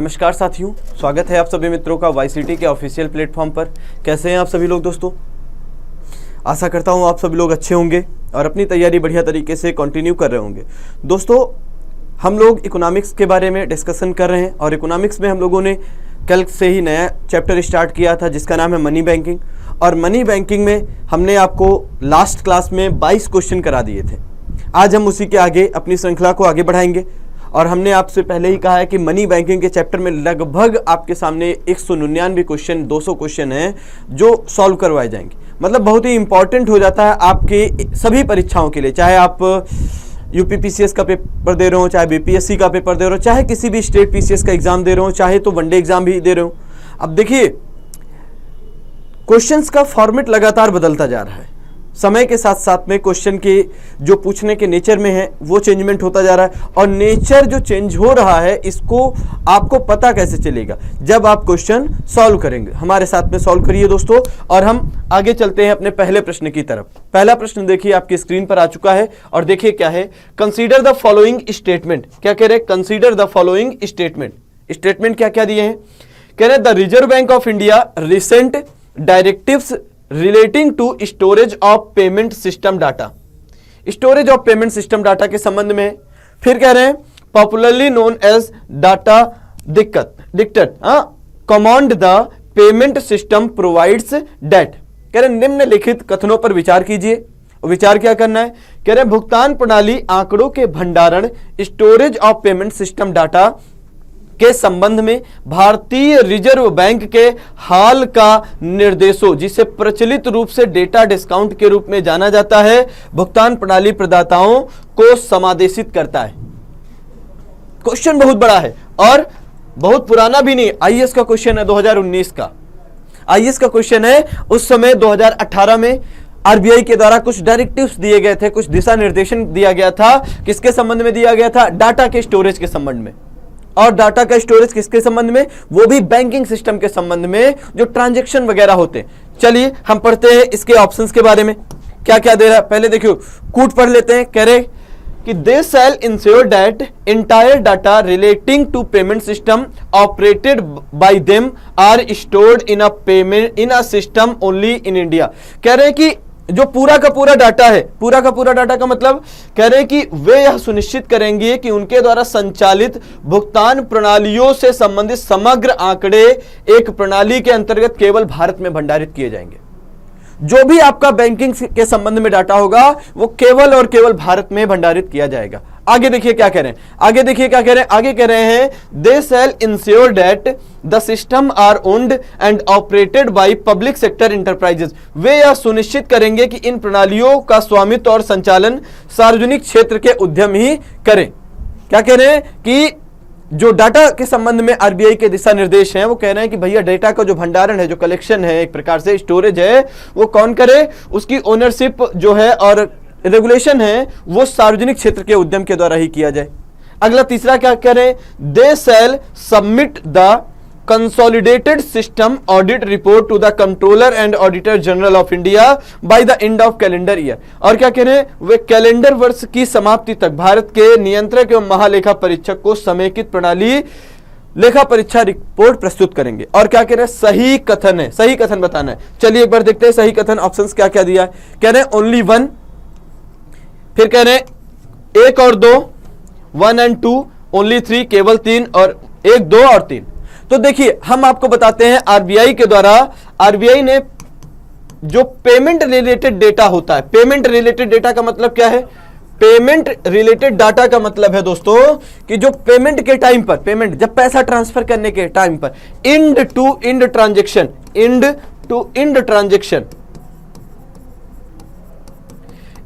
नमस्कार साथियों, स्वागत है आप सभी मित्रों का YCT के ऑफिशियल प्लेटफॉर्म पर। कैसे हैं आप सभी लोग दोस्तों? आशा करता हूं आप सभी लोग अच्छे होंगे और अपनी तैयारी बढ़िया तरीके से कंटिन्यू कर रहे होंगे। दोस्तों, हम लोग इकोनॉमिक्स के बारे में डिस्कशन कर रहे हैं और इकोनॉमिक्स में हम लोगों ने कल से ही नया चैप्टर स्टार्ट किया था जिसका नाम है मनी बैंकिंग। और मनी बैंकिंग में हमने आपको लास्ट क्लास में 22 क्वेश्चन करा दिए थे। आज हम उसी के आगे अपनी श्रृंखला को आगे बढ़ाएंगे और हमने आपसे पहले ही कहा है कि मनी बैंकिंग के चैप्टर में लगभग आपके सामने 199 क्वेश्चन 200 क्वेश्चन हैं जो सॉल्व करवाए जाएंगे। मतलब बहुत ही इंपॉर्टेंट हो जाता है आपके सभी परीक्षाओं के लिए, चाहे आप यूपीपीसीएस का पेपर दे रहे हो, चाहे बीपीएससी का पेपर दे रहे हो, चाहे किसी भी स्टेट पीसीएस का एग्जाम दे रहे हो, चाहे तो वनडे एग्जाम भी दे रहे हो। अब देखिए, क्वेश्चंस का फॉर्मेट लगातार बदलता जा रहा है। समय के साथ साथ में क्वेश्चन के जो पूछने के नेचर में है वो चेंजमेंट होता जा रहा है और नेचर जो चेंज हो रहा है इसको आपको पता कैसे चलेगा? जब आप क्वेश्चन सॉल्व करेंगे। हमारे साथ में सॉल्व करिए दोस्तों और हम आगे चलते हैं अपने पहले प्रश्न की तरफ। पहला प्रश्न देखिए आपकी स्क्रीन पर आ चुका है और देखिए क्या है। Consider the following statement. क्या कह रहे हैं? Consider the following statement. Statement क्या क्या दिए हैं? कह रहे the reserve bank of India recent directives relating to storage of payment system data. Storage of payment system data के संबंध में। फिर कह रहे हैं popularly known as data dictate command the payment system provides that. कह रहे निम्नलिखित कथनों पर विचार कीजिए। विचार क्या करना है? कह रहे भुगतान प्रणाली आंकड़ों के भंडारण storage of payment system data के संबंध में भारतीय रिजर्व बैंक के हाल का निर्देशों, जिसे प्रचलित रूप से डेटा डिस्काउंट के रूप में जाना जाता है, भुगतान प्रणाली प्रदाताओं को समादेशित करता है। क्वेश्चन बहुत बड़ा है और बहुत पुराना भी नहीं। आईएएस का क्वेश्चन है 2019 का। आईएएस का क्वेश्चन है। उस समय 2018 में आरबीआई के द्वारा कुछ डायरेक्टिव्स दिए गए थे, कुछ दिशा निर्देशन दिया गया था। किसके संबंध में दिया गया था? डाटा के स्टोरेज के संबंध में। और डाटा का स्टोरेज किसके संबंध में? वो भी बैंकिंग सिस्टम के संबंध में, जो ट्रांजैक्शन वगैरह होते हैं। चलिए हम पढ़ते हैं इसके ऑप्शंस के बारे में, क्या क्या दे रहा है। पहले देखियो, कूट पढ़ लेते हैं। कह रहे कि they shall ensure that entire data relating to payment system operated by them are stored in a system only in India. कह रहे हैं कि जो पूरा का पूरा डाटा है, पूरा का पूरा डाटा का मतलब कह रहे हैं कि वे यह सुनिश्चित करेंगे कि उनके द्वारा संचालित भुगतान प्रणालियों से संबंधित समग्र आंकड़े एक प्रणाली के अंतर्गत केवल भारत में भंडारित किए जाएंगे। जो भी आपका बैंकिंग के संबंध में डाटा होगा वो केवल और केवल भारत में भंडारित किया जाएगा। आगे देखिए क्या कह रहे हैं। आगे देखिए क्या कह रहे हैं। आगे कह रहे हैं they shall ensure that the system are owned and operated by public sector enterprises. वे यह सुनिश्चित करेंगे कि इन प्रणालियों का स्वामित्व और संचालन सार्वजनिक क्षेत्र के उद्यम ही करें। क्या कह रहे हैं कि जो डाटा के संबंध में आरबीआई के दिशा निर्देश हैं वो कह रहे हैं कि भैया डेटा का जो भंडारण है, जो कलेक्शन है, एक प्रकार से स्टोरेज है, वो कौन करे? उसकी ओनरशिप जो है और रेगुलेशन है वो सार्वजनिक क्षेत्र के उद्यम के द्वारा ही किया जाए। अगला तीसरा क्या कह रहे हैं? They shall submit the consolidated system audit report to the controller and auditor general of India by the end of calendar year. और क्या कह रहे हैं? वे कैलेंडर वर्ष की समाप्ति तक भारत के नियंत्रक एवं महालेखा परीक्षक को समेकित प्रणाली लेखा परीक्षा रिपोर्ट प्रस्तुत करेंगे। और क्या कह रहे हैं? सही कथन है, सही कथन बताना है। चलिए एक बार देखते हैं सही कथन ऑप्शंस क्या क्या दिया है। कह रहे हैं ओनली वन, फिर कह रहे हैं 1 और 2, 1 and 2, ओनली 3, केवल 3, और 1, 2 और 3। तो देखिए हम आपको बताते हैं आरबीआई के द्वारा, आरबीआई ने जो पेमेंट रिलेटेड डेटा होता है, पेमेंट रिलेटेड डेटा का मतलब क्या है? पेमेंट रिलेटेड डाटा का मतलब है दोस्तों कि जो पेमेंट के टाइम पर, पेमेंट जब पैसा ट्रांसफर करने के टाइम पर, end to end transaction, end to end transaction,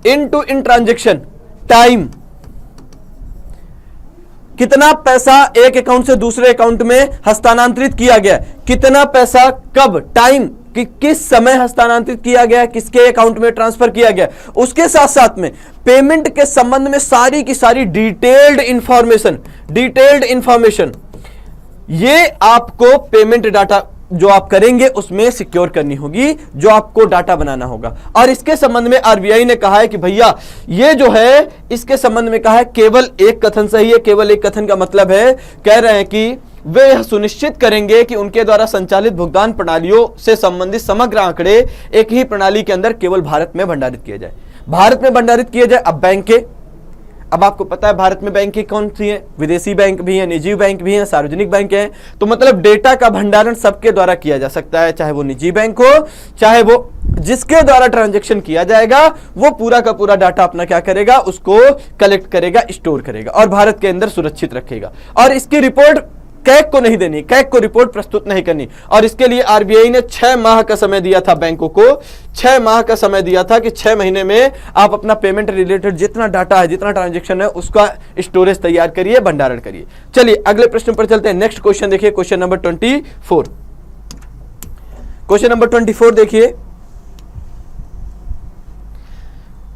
end to end transaction time, कितना पैसा एक अकाउंट से दूसरे अकाउंट में हस्तांतरित किया गया, कितना पैसा कब, टाइम कि किस समय हस्तांतरित किया गया, किसके अकाउंट में ट्रांसफर किया गया, उसके साथ साथ में पेमेंट के संबंध में सारी की सारी डिटेल्ड इंफॉर्मेशन ये आपको पेमेंट डाटा जो आप करेंगे उसमें सिक्योर करनी होगी, जो आपको डाटा बनाना होगा। और इसके संबंध में आरबीआई ने कहा है कि भैया ये जो है, इसके संबंध में कहा है केवल एक कथन सही है। केवल एक कथन का मतलब है, कह रहे हैं कि वे यह सुनिश्चित करेंगे कि उनके द्वारा संचालित भुगतान प्रणालियों से संबंधित समग्र आंकड़े एक ही प्रणाली के अंदर केवल भारत में भंडारित किए जाए। भारत में भंडारित किए जाए। अब बैंक के, अब आपको पता है भारत में बैंक कौन सी है, विदेशी बैंक भी है, निजी बैंक भी है, सार्वजनिक बैंक है। तो मतलब डेटा का भंडारण सबके द्वारा किया जा सकता है, चाहे वो निजी बैंक हो, चाहे वो जिसके द्वारा ट्रांजैक्शन किया जाएगा वो पूरा का पूरा डाटा अपना क्या करेगा, उसको कलेक्ट करेगा, स्टोर करेगा और भारत के अंदर सुरक्षित रखेगा। और इसकी रिपोर्ट कैग को नहीं देनी, कैग को रिपोर्ट प्रस्तुत नहीं करनी। और इसके लिए आरबीआई ने 6 माह का समय दिया था बैंकों को, 6 माह का समय दिया था कि 6 महीने में आप अपना पेमेंट रिलेटेड जितना डाटा है, जितना ट्रांजैक्शन है, उसका स्टोरेज तैयार करिए, भंडारण करिए। चलिए अगले प्रश्न पर चलते हैं। नेक्स्ट क्वेश्चन देखिए, क्वेश्चन नंबर 24। क्वेश्चन नंबर 24 देखिए,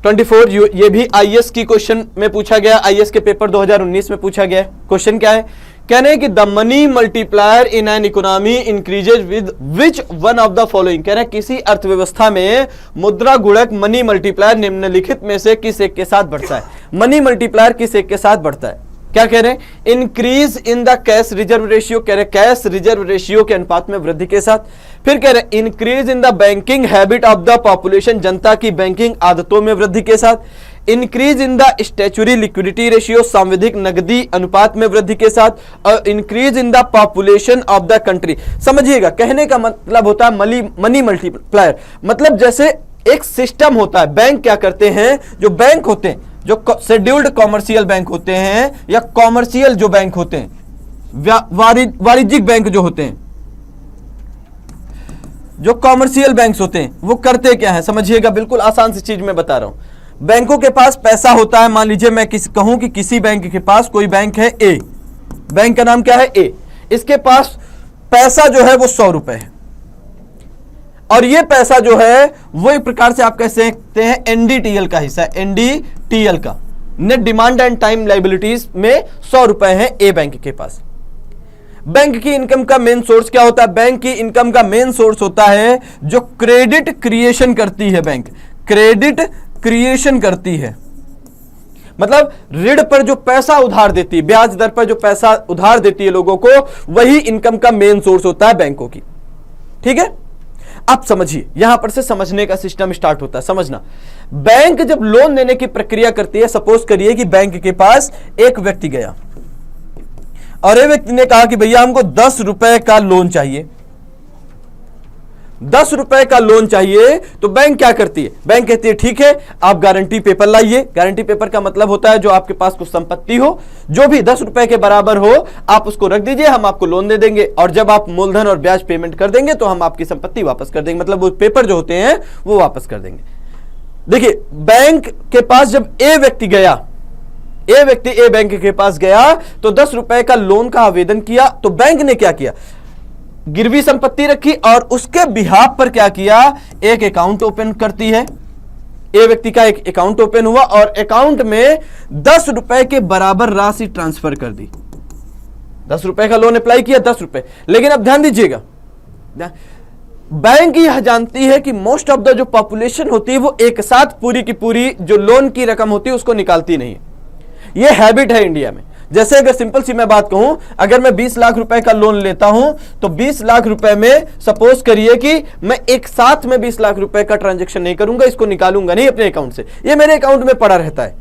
24 ये भी आईएएस की क्वेश्चन में पूछा गया, आईएएस के पेपर 2019 में पूछा गया। क्वेश्चन क्या है, कहने हैं कि the money multiplier in an economy increases with which one of the following. कह रहे हैं किसी अर्थव्यवस्था में मुद्रा गुणक मनी मल्टीप्लायर निम्नलिखित में से किस एक के साथ बढ़ता है। मनी मल्टीप्लायर किस एक के साथ बढ़ता है, क्या कह रहे हैं, increase in the cash reserve ratio, कह रहे हैं कैश रिजर्व रेशियो के अनुपात में वृद्धि के साथ। फिर कह रहे हैं increase in the banking habit of the population, जनता की बैंकिंग आदतों में वृद्धि के साथ। Increase in the statutory liquidity ratio, सांविधिक नकदी अनुपात में वृद्धि के साथ। और increase in the population of the country. समझिएगा, कहने का मतलब होता है मनी मल्टीप्लायर, मतलब जैसे एक सिस्टम होता है। बैंक क्या करते हैं, जो बैंक होते हैं, जो शेड्यूल्ड कॉमर्शियल बैंक होते हैं या कॉमर्शियल जो बैंक होते हैं, वाणिज्यिक बैंक जो होते हैं, जो कॉमर्शियल बैंक्स होते हैं, वो करते क्या है, समझिएगा, बिल्कुल आसान सी चीज मैं बता रहा हूं। बैंकों के पास पैसा होता है, मान लीजिए मैं कहूं कि किसी बैंक के पास, कोई बैंक है ए, बैंक का नाम क्या है ए, इसके पास पैसा जो है वो 100 रुपए है और ये पैसा जो है वो एक प्रकार से आप कह सकते हैं एनडीटीएल का हिस्सा है, एनडीटीएल का, net demand and time liabilities में 100 रुपए है ए बैंक के पास। बैंक की इनकम का मेन सोर्स क्या होता है, बैंक की इनकम का मेन सोर्स होता है जो क्रेडिट क्रिएशन करती है, बैंक क्रेडिट क्रिएशन करती है, मतलब ऋण पर जो पैसा उधार देती है, ब्याज दर पर जो पैसा उधार देती है लोगों को, वही इनकम का मेन सोर्स होता है बैंकों की। ठीक है, अब समझिए, यहां पर से समझने का सिस्टम स्टार्ट होता है। समझना, बैंक जब लोन देने की प्रक्रिया करती है, सपोज करिए कि बैंक के पास एक व्यक्ति गया और एक व्यक्ति ने कहा कि भैया हमको 10 रुपए का लोन चाहिए, 10 रुपए का लोन चाहिए। तो बैंक क्या करती है, बैंक कहती है ठीक है, आप गारंटी पेपर लाइए। गारंटी पेपर का मतलब होता है जो आपके पास कुछ संपत्ति हो, जो भी 10 रुपए के बराबर हो, आप उसको रख दीजिए, हम आपको लोन दे देंगे और जब आप मूलधन और ब्याज पेमेंट कर देंगे तो हम आपकी संपत्ति वापस कर देंगे, मतलब वो पेपर जो होते हैं वो वापस कर देंगे। देखिए, बैंक के पास जब ए व्यक्ति गया, ए व्यक्ति ए बैंक के पास गया तो 10 रुपए का लोन का आवेदन किया, तो बैंक ने क्या किया, गिरवी संपत्ति रखी और उसके बिहाफ पर क्या किया, एक अकाउंट ओपन करती है। ए व्यक्ति का एक अकाउंट ओपन हुआ और अकाउंट में 10 रुपए के बराबर राशि ट्रांसफर कर दी। 10 रुपए का लोन अप्लाई किया, 10 रुपए। लेकिन अब ध्यान दीजिएगा, बैंक यह जानती है कि मोस्ट ऑफ द जो पॉपुलेशन होती है वो एक साथ पूरी की पूरी जो लोन की रकम होती है उसको निकालती नहीं है। ये हैबिट है इंडिया में। जैसे अगर सिंपल सी मैं बात कहूं, अगर मैं 20 लाख रुपए का लोन लेता हूं तो 20 लाख रुपए में सपोज करिए कि मैं एक साथ में 20 लाख रुपए का ट्रांजैक्शन नहीं करूंगा, इसको निकालूंगा नहीं अपने अकाउंट से, ये मेरे अकाउंट में पड़ा रहता है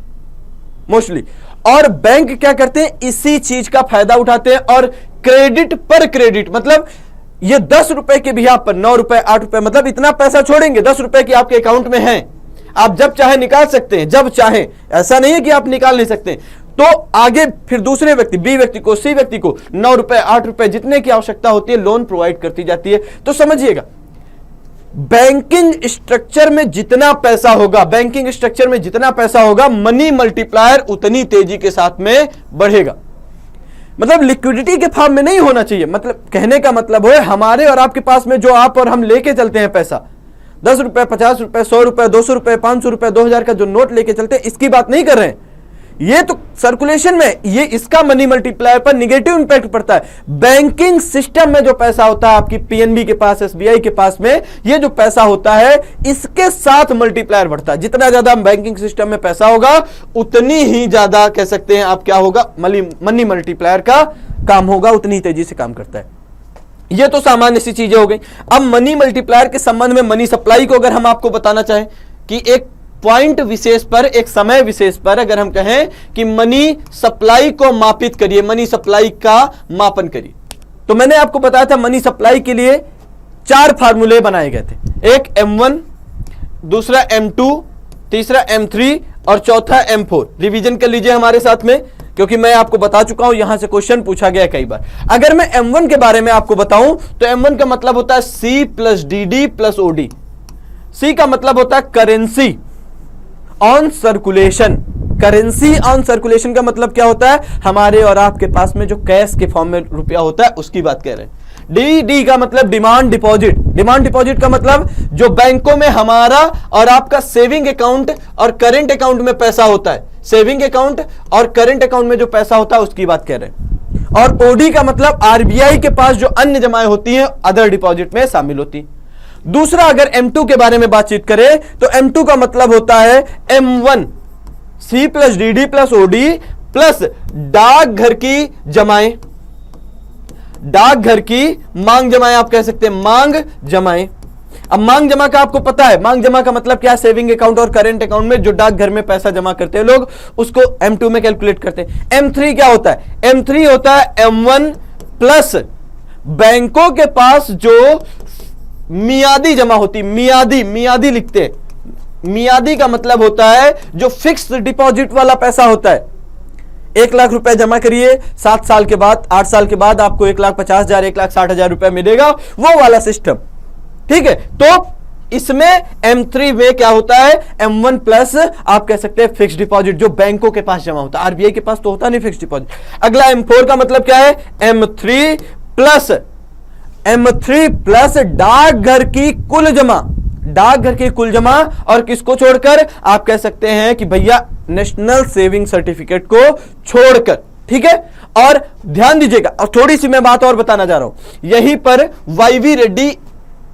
मोस्टली। और बैंक क्या करते हैं, इसी चीज का फायदा उठाते हैं और क्रेडिट पर क्रेडिट, मतलब ये 10 रुपए के बिहाफ पर 9 रुपए 8 रुपए, मतलब इतना पैसा छोड़ेंगे, 10 रुपए की आपके अकाउंट में है, आप जब चाहे निकाल सकते हैं, जब चाहे, ऐसा नहीं है कि आप निकाल नहीं सकते। तो आगे फिर दूसरे व्यक्ति, बी व्यक्ति को, सी व्यक्ति को 9 रुपए 8 रुपए जितने की आवश्यकता होती है लोन प्रोवाइड करती जाती है। तो समझिएगा, बैंकिंग स्ट्रक्चर में जितना पैसा होगा, बैंकिंग स्ट्रक्चर में जितना पैसा होगा, मनी मल्टीप्लायर उतनी तेजी के साथ में बढ़ेगा। मतलब लिक्विडिटी के फॉर्म में नहीं होना चाहिए, मतलब कहने का मतलब है हमारे और आपके पास में जो आप और हम लेके चलते हैं पैसा, 10 रुपए 50 रुपए 100 रुपए 200 रुपए 500 रुपए 2000 का जो नोट लेके चलते हैं, इसकी बात नहीं कर रहे हैं। ये तो सर्कुलेशन में, ये इसका मनी मल्टीप्लायर पर निगेटिव इंपैक्ट पड़ता है। बैंकिंग सिस्टम में जो पैसा होता है आपकी पीएनबी के पास, एसबीआई के पास में, ये जो पैसा होता है इसके साथ मल्टीप्लायर बढ़ता है। जितना ज्यादा बैंकिंग सिस्टम में पैसा होगा उतनी ही ज्यादा कह सकते हैं आप क्या होगा, मनी मल्टीप्लायर का काम होगा, उतनी तेजी से काम करता है। ये तो सामान्य सी चीजें हो गई। अब मनी मल्टीप्लायर के संबंध में मनी सप्लाई को अगर हम आपको बताना चाहें कि एक पॉइंट विशेष पर, एक समय विशेष पर अगर हम कहें कि मनी सप्लाई को मापित करिए, मनी सप्लाई का मापन करिए, तो मैंने आपको बताया था मनी सप्लाई के लिए 4 फार्मूले बनाए गए थे। एक M1, दूसरा M2, तीसरा M3 और चौथा M4। रिवीजन कर लीजिए हमारे साथ में, क्योंकि मैं आपको बता चुका हूं, यहां से क्वेश्चन पूछा गया कई बार। अगर मैं M1 के बारे में आपको बताऊं तो M1 का मतलब होता है C plus DD plus OD। C का मतलब होता है currency on circulation. Currency on circulation का मतलब क्या होता है, हमारे और आपके पास में जो कैश के फॉर्म में रुपया होता है उसकी बात कह रहे हैं। डी का मतलब डिमांड डिपॉजिट। डिमांड डिपॉजिट का मतलब जो बैंकों में हमारा और आपका सेविंग अकाउंट और करेंट अकाउंट में पैसा होता है, सेविंग अकाउंट और करेंट अकाउंट में जो पैसा होता है उसकी बात कह रहे हैं। और ओडी का मतलब आरबीआई के पास जो अन्य जमाएं होती हैं, अदर डिपॉजिट में शामिल होती हैं। दूसरा अगर M2 के बारे में बातचीत करें तो M2 का मतलब होता है M1 C plus DD plus OD plus डाकघर की जमाएं, डाकघर की मांग जमाएं, आप कह सकते हैं मांग जमाएं। अब मांग जमा का आपको पता है, मांग जमा का मतलब क्या है, सेविंग अकाउंट और करेंट अकाउंट में जो डाकघर में पैसा जमा करते हैं लोग, उसको M2 में कैलकुलेट करते हैं। M3 क्या होता है, M3 होता है M1 प्लस बैंकों के पास जो मियादी जमा होती, मियादी लिखते हैं। मियादी का मतलब होता है जो फिक्स डिपॉजिट वाला पैसा होता है। 1 लाख रुपए जमा करिए, 7 साल के बाद, 8 साल के बाद आपको 1,50,000, 1,60,000 रुपए मिलेगा, वो वाला सिस्टम। ठीक है, तो इसमें M3 में क्या होता है, M1 प्लस आप कह सकते हैं फिक्स डिपॉजिट जो बैंकों के पास जमा होता है। आरबीआई के पास तो होता नहीं फिक्स डिपॉजिट। अगला M4 का मतलब क्या है, M3 प्लस डाकघर की कुल जमा, डाकघर की कुल जमा, और किसको छोड़कर, आप कह सकते हैं कि भैया नेशनल सेविंग सर्टिफिकेट को छोड़कर। ठीक है, और ध्यान दीजिएगा, और थोड़ी सी मैं बात और बताना जा रहा हूं यहीं पर। वाईवी रेड्डी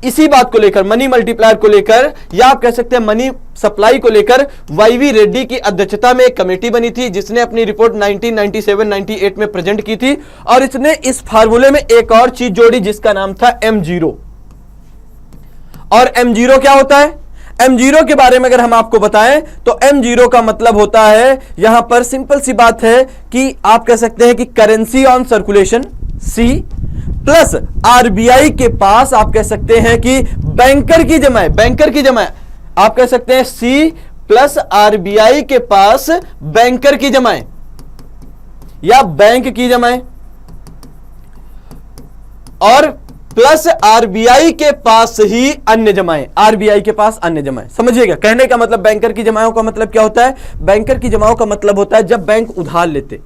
इसी बात को लेकर, मनी मल्टीप्लायर को लेकर, या आप कह सकते हैं मनी सप्लाई को लेकर, वाईवी रेड्डी की अध्यक्षता में एक कमेटी बनी थी जिसने अपनी रिपोर्ट 1997-98 में प्रेजेंट की थी, और इसने इस फार्मूले में एक और चीज जोड़ी जिसका नाम था M0। और M0 क्या होता है, M0 के बारे में अगर हम आपको बताएं तो M0 का मतलब होता है, यहां पर सिंपल सी बात है कि आप कह सकते हैं कि currency on circulation C plus RBI के पास आप कह सकते हैं कि बैंकर की जमाएं, बैंकर की जमाएं, आप कह सकते हैं C प्लस आरबीआई के पास बैंकर की जमाएं या बैंक की जमाएं, और प्लस आरबीआई के पास ही अन्य जमाएं, आरबीआई के पास अन्य जमाएं। समझिएगा, कहने का मतलब बैंकर की जमाओं का मतलब क्या होता है, बैंकर की जमाओं का मतलब होता है जब बैंक उधार लेते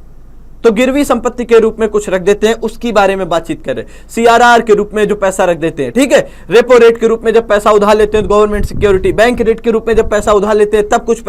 तो गिरवी संपत्ति के रूप में कुछ रख देते हैं, उसकी बारे में बातचीत कर रहे हैं। सीआरआर के रूप में जो पैसा रख देते हैं, ठीक है, रेपो रेट के रूप में जब पैसा उधार लेते हैं, गवर्नमेंट सिक्योरिटी, बैंक रेट के रूप में जब पैसा उधार लेते हैं तब कुछ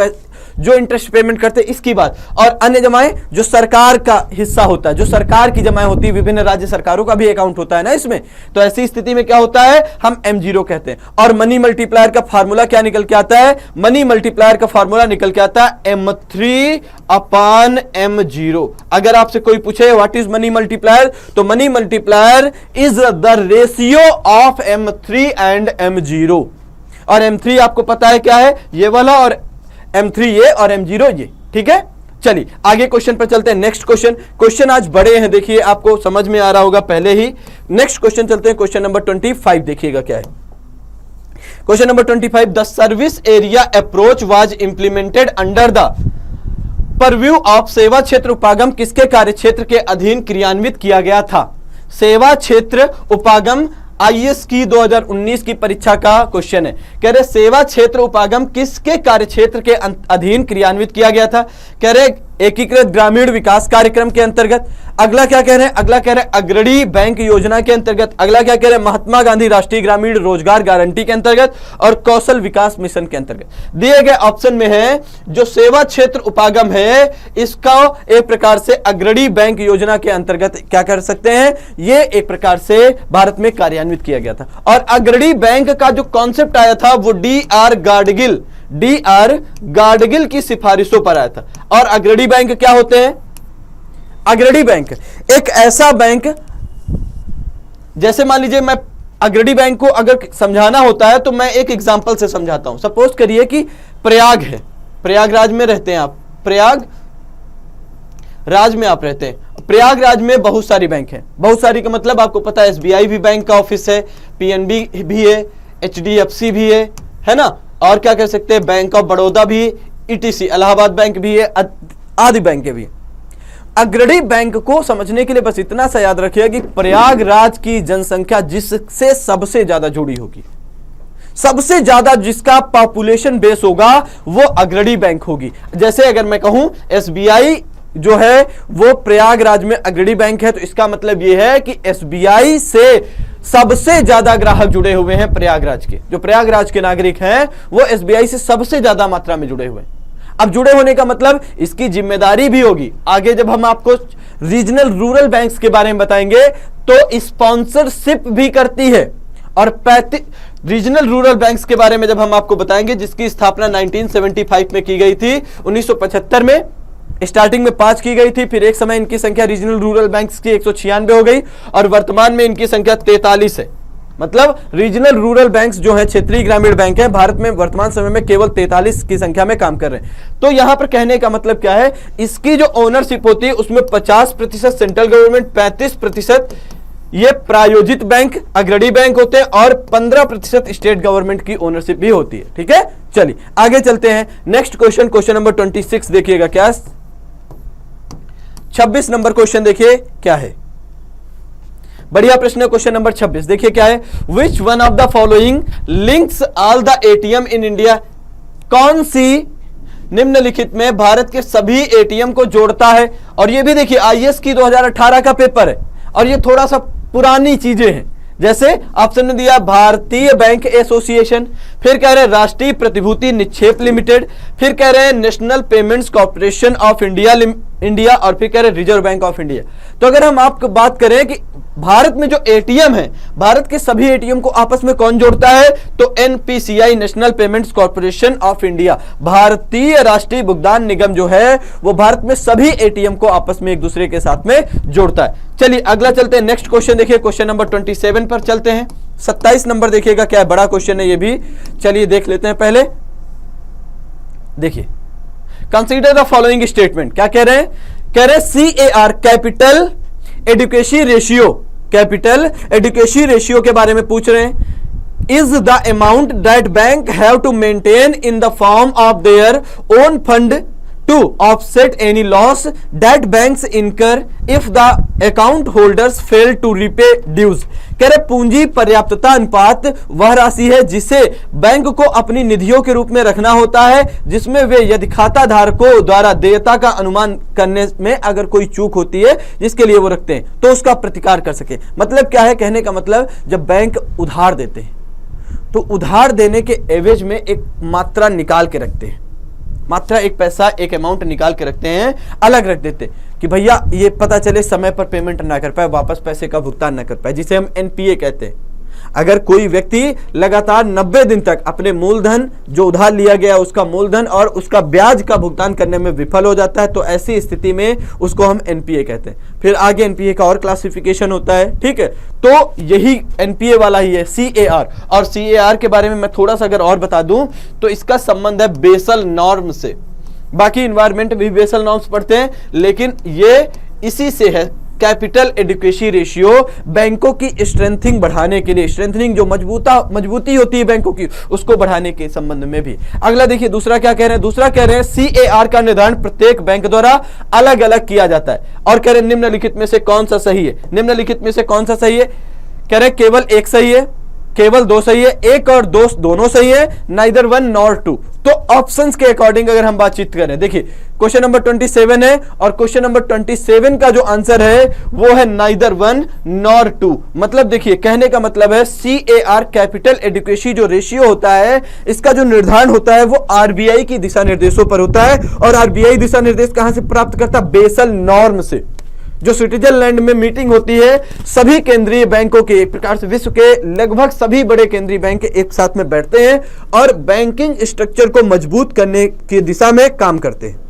जो इंटरेस्ट पेमेंट करते हैं, इसकी बात। और अन्य जमाएं जो सरकार का हिस्सा होता है, जो सरकार की जमाएं होती है, विभिन्न राज्य सरकारों का भी अकाउंट होता है ना इसमें, तो ऐसी स्थिति में क्या होता है, हम M0 कहते हैं। और मनी मल्टीप्लायर का फार्मूला क्या निकल के आता है, मनी मल्टीप्लायर का फार्मूला निकल के आता है M3 अपान M0। अगर आपसे कोई पूछे व्हाट इज मनी मल्टीप्लायर, तो money multiplier is the ratio of M3 and M0। और M3 आपको पता है क्या है, ये वाला, और M3 ये और M0 ये। ठीक है, चलिए आगे क्वेश्चन पर चलते हैं। नेक्स्ट क्वेश्चन आज बड़े हैं, देखिए आपको समझ में आ रहा होगा पहले ही। नेक्स्ट क्वेश्चन चलते हैं, क्वेश्चन नंबर 25 देखिएगा क्या है। Question number 25, the service area approach was implemented under the purview of सेवा क्षेत्र उपागम किसके कार्य क्षेत्र के अधीन क्रियान्वित किया गया था। सेवा क्षेत्र उपागम आईएएस की 2019 की परीक्षा का क्वेश्चन है। कह रहे सेवा क्षेत्र उपागम किसके कार्य क्षेत्र के अधीन क्रियान्वित किया गया था। कह रहे एकीकृत ग्रामीण विकास कार्यक्रम के अंतर्गत। अगला क्या कह रहे हैं, अगला कह रहे हैं अग्रणी बैंक योजना के अंतर्गत। अगला क्या कह रहे हैं, महात्मा गांधी राष्ट्रीय ग्रामीण रोजगार गारंटी के अंतर्गत और कौशल विकास मिशन के अंतर्गत। दिए गए ऑप्शन में है जो सेवा क्षेत्र उपागम है, इसका एक प्रकार से अग्रणी बैंक योजना के अंतर्गत क्या कर सकते हैं, ये एक प्रकार से भारत में कार्यान्वित किया गया था। और अग्रणी बैंक का जो कॉन्सेप्ट आया था वो डी.आर. गाडगिल की सिफारिशों पर आया था। और अग्रणी बैंक क्या होते हैं, अग्रणी बैंक एक ऐसा बैंक, जैसे मान लीजिए मैं अग्रणी बैंक को अगर समझाना होता है तो मैं एक एग्जांपल से समझाता हूं। सपोज करिए कि प्रयाग है, प्रयागराज में रहते हैं आप, प्रयागराज में आप रहते हैं। प्रयागराज में बहुत सारी बैंक हैं, बहुत सारी का मतलब आपको पता है एसबीआई भी बैंक का ऑफिस है, पीएनबी भी है, एचडीएफसी भी है ना, और क्या कह सकते हैं बैंक ऑफ बड़ौदा भी, ईटीसी इलाहाबाद बैंक भी है, आदि बैंक भी है। अग्रणी बैंक को समझने के लिए बस इतना सा याद रखिए कि प्रयागराज की जनसंख्या जिससे सबसे ज्यादा जुड़ी होगी, सबसे ज्यादा जिसका पॉपुलेशन बेस होगा वो अग्रणी बैंक होगी। जैसे अगर मैं कहूं एसबीआई जो है वो प्रयागराज में अग्रणी बैंक है, तो इसका मतलब यह है कि एसबीआई से सबसे ज्यादा ग्राहक जुड़े हुए हैं प्रयागराज के, जो प्रयागराज के नागरिक हैं वो एसबीआई से सबसे ज्यादा मात्रा में जुड़े हुए हैं। अब जुड़े होने का मतलब इसकी जिम्मेदारी भी होगी, आगे जब हम आपको रीजनल रूरल बैंक्स के बारे में बताएंगे तो स्पॉन्सरशिप भी करती है। और रीजनल रूरल बैंक्स के बारे में जब हम आपको बताएंगे जिसकी स्थापना 1975 में की गई थी, 1975 में स्टार्टिंग में 5 की गई थी, फिर एक समय इनकी संख्या रीजनल रूरल बैंक्स की 196 हो गई और वर्तमान में इनकी संख्या 43 है। मतलब रीजनल रूरल बैंक्स जो है क्षेत्रीय ग्रामीण बैंक है, भारत में वर्तमान समय में केवल 43 की संख्या में काम कर रहे हैं। तो यहां पर कहने का मतलब क्या है, इसकी जो ओनरशिप होती है उसमें 50% सेंट्रल गवर्नमेंट, 35% ये प्रायोजित बैंक अग्रणी बैंक होते हैं और 15% स्टेट गवर्नमेंट की ओनरशिप भी होती है। ठीक है, चलिए आगे चलते हैं। नेक्स्ट क्वेश्चन, क्वेश्चन नंबर 26 देखिएगा, क्या 26 नंबर क्वेश्चन देखिए क्या है, बढ़िया प्रश्न है। क्वेश्चन नंबर 26 देखिए क्या है, which one of the following links all the ATM in India, कौन सी निम्नलिखित में भारत के सभी एटीएम को जोड़ता है। और ये भी देखिए आईएएस की 2018 का पेपर है और ये थोड़ा सा पुरानी चीजें हैं। जैसे ऑप्शन में दिया भारतीय बैंक एसोसिएशन, फिर कह रहे हैं राष्ट्रीय प्रतिभूति निक्षेप लिमिटेड, फिर कह रहे हैं national payments corporation of India और फिर कह रहे हैं रिजर्व बैंक ऑफ इंडिया। तो अगर हम आपको बात करें कि भारत में जो एटीएम है, भारत के सभी एटीएम को आपस में कौन जोड़ता है, तो NPCI national payments corporation of India, भारतीय राष्ट्रीय भुगतान निगम जो है वो भारत में सभी एटीएम को आपस में एक दूसरे के साथ में जोड़ता है। चलिए अगला चलते हैं, नेक्स्ट क्वेश्चन देखिए, क्वेश्चन नंबर 27 पर चलते हैं। 27 नंबर देखिएगा क्या है, बड़ा क्वेश्चन है ये भी, चलिए देख लेते हैं। पहले देखिए, कंसीडर द फॉलोइंग स्टेटमेंट, क्या कह रहे हैं, कह रहे हैं CAR capital adequacy ratio, capital adequacy ratio के बारे में पूछ रहे हैं। Is the amount that bank have to maintain in the form of their own fund to offset any loss that banks incur if the account holders fail to repay dues. कह रहे पूंजी पर्याप्तता अनुपात वह राशि है जिसे बैंक को अपनी निधियों के रूप में रखना होता है जिसमें वे यदि खाता धारकों द्वारा देयता का अनुमान करने में अगर कोई चूक होती है जिसके लिए वो रखते हैं तो उसका प्रतिकार कर सके। मतलब क्या है, कहने का मतलब जब बैंक उधार देते हैं तो उधार देने के एवज में एक मात्रा निकाल के रखते हैं, मात्रा एक पैसा एक अमाउंट निकाल के रखते हैं, अलग रख देते कि भैया ये पता चले समय पर पेमेंट ना कर पाए, वापस पैसे का भुगतान ना कर पाए, जिसे हम एनपीए कहते हैं। अगर कोई व्यक्ति लगातार 90 दिन तक अपने मूलधन जो उधार लिया गया उसका मूलधन और उसका ब्याज का भुगतान करने में विफल हो जाता है तो ऐसी स्थिति में उसको हम एनपीए कहते हैं। फिर आगे एनपीए का और क्लासिफिकेशन होता है, ठीक है, तो यही एनपीए वाला ही है CAR। और CAR के बारे में मैं थोड़ा सा अगर और बता दूं तो इसका संबंध है बेसल नॉर्म से। बाकी इन्वायरमेंट भी बेसल नॉर्म्स पढ़ते हैं लेकिन ये इसी से है। कैपिटल एडुकेसी रेशियो बैंकों की स्ट्रेंथिंग बढ़ाने के लिए, स्ट्रेंथनिंग जो मजबूती होती है बैंकों की उसको बढ़ाने के संबंध में भी। अगला देखिए दूसरा क्या कह रहे हैं, दूसरा कह रहे हैं CAR का निर्धारण प्रत्येक बैंक द्वारा अलग अलग किया जाता है और कह रहे हैं निम्नलिखित में से कौन सा सही है, निम्नलिखित में से कौन सा सही है, कह रहे हैं केवल एक सही है, केवल दो सही है, एक और दो दोनों सही है, नाइदर वन नॉर टू। तो ऑप्शंस के अकॉर्डिंग अगर हम बातचीत करें, देखिए क्वेश्चन नंबर 27 है और क्वेश्चन नंबर 27 का जो आंसर है वो है नाइदर 1 नॉर 2। मतलब देखिए कहने का मतलब है CAR कैपिटल एडिक्वेसी जो रेशियो होता है इसका जो निर्धारण होता है वो RBI की दिशा निर्देशों पर होता है। और RBI दिशा निर्देश कहां से प्राप्त करता है? बेसल नॉर्म से। जो स्विट्जरलैंड में मीटिंग होती है सभी केंद्रीय बैंकों के, एक प्रकार से विश्व के लगभग सभी बड़े केंद्रीय बैंक एक साथ में बैठते हैं और बैंकिंग स्ट्रक्चर को मजबूत करने की दिशा में काम करते हैं।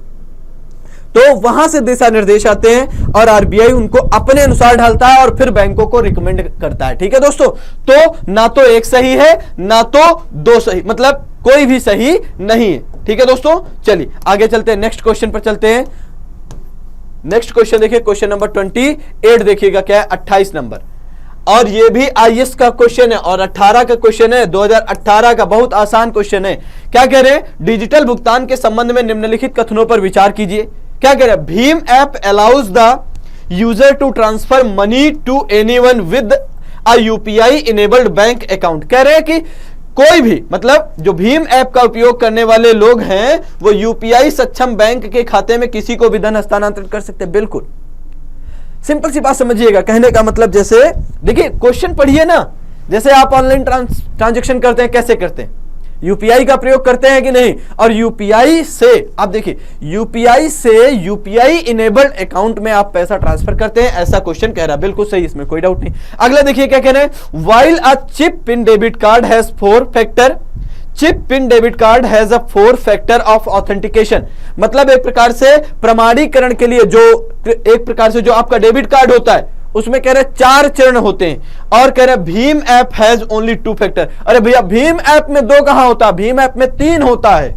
तो वहां से दिशा निर्देश आते हैं और RBI उनको अपने अनुसार ढालता है और फिर बैंकों को रिकमेंड करता है। ठीक है दोस्तों, तो ना तो एक सही है ना तो दो सही, मतलब कोई भी सही नहीं है। ठीक है दोस्तों, चलिए आगे चलते हैं, नेक्स्ट क्वेश्चन पर चलते हैं। नेक्स्ट क्वेश्चन देखिए, क्वेश्चन नंबर 28 देखिएगा क्या है, 28 नंबर, और ये भी IAS का क्वेश्चन है और 18 का क्वेश्चन है, 2018 का बहुत आसान क्वेश्चन है। क्या कह रहे हैं? डिजिटल भुगतान के संबंध में निम्नलिखित कथनों पर विचार कीजिए। क्या कह रहे हैं? भीम app allows the user to transfer money to anyone with a UPI enabled bank account. कह रहे हैं कि कोई भी, मतलब जो भीम ऐप का उपयोग करने वाले लोग हैं वो UPI सक्षम बैंक के खाते में किसी को भी धन हस्तांतरित कर सकते हैं। बिल्कुल सिंपल सी बात समझिएगा। कहने का मतलब जैसे देखिए क्वेश्चन पढ़िए ना, जैसे आप ऑनलाइन ट्रांजैक्शन करते हैं कैसे करते हैं? UPI का प्रयोग करते हैं कि नहीं? और UPI से आप देखिए UPI से UPI इनेबल्ड अकाउंट में आप पैसा ट्रांसफर करते हैं, ऐसा क्वेश्चन कह रहा है। बिल्कुल सही, इसमें कोई डाउट नहीं। अगला देखिए क्या कह रहे हैं, while a chip pin debit card has 4 factor, chip pin debit card has a 4 factor of authentication. मतलब एक प्रकार से प्रमाणीकरण के लिए जो एक प्रकार से जो आपका डेबिट कार्ड होता है उसमें कह रहे 4 चरण होते हैं और कह रहे Bhim app has only 2 factor. अरे भैया भीम ऐप में 2 कहां होता है? भीम ऐप में 3 होता है,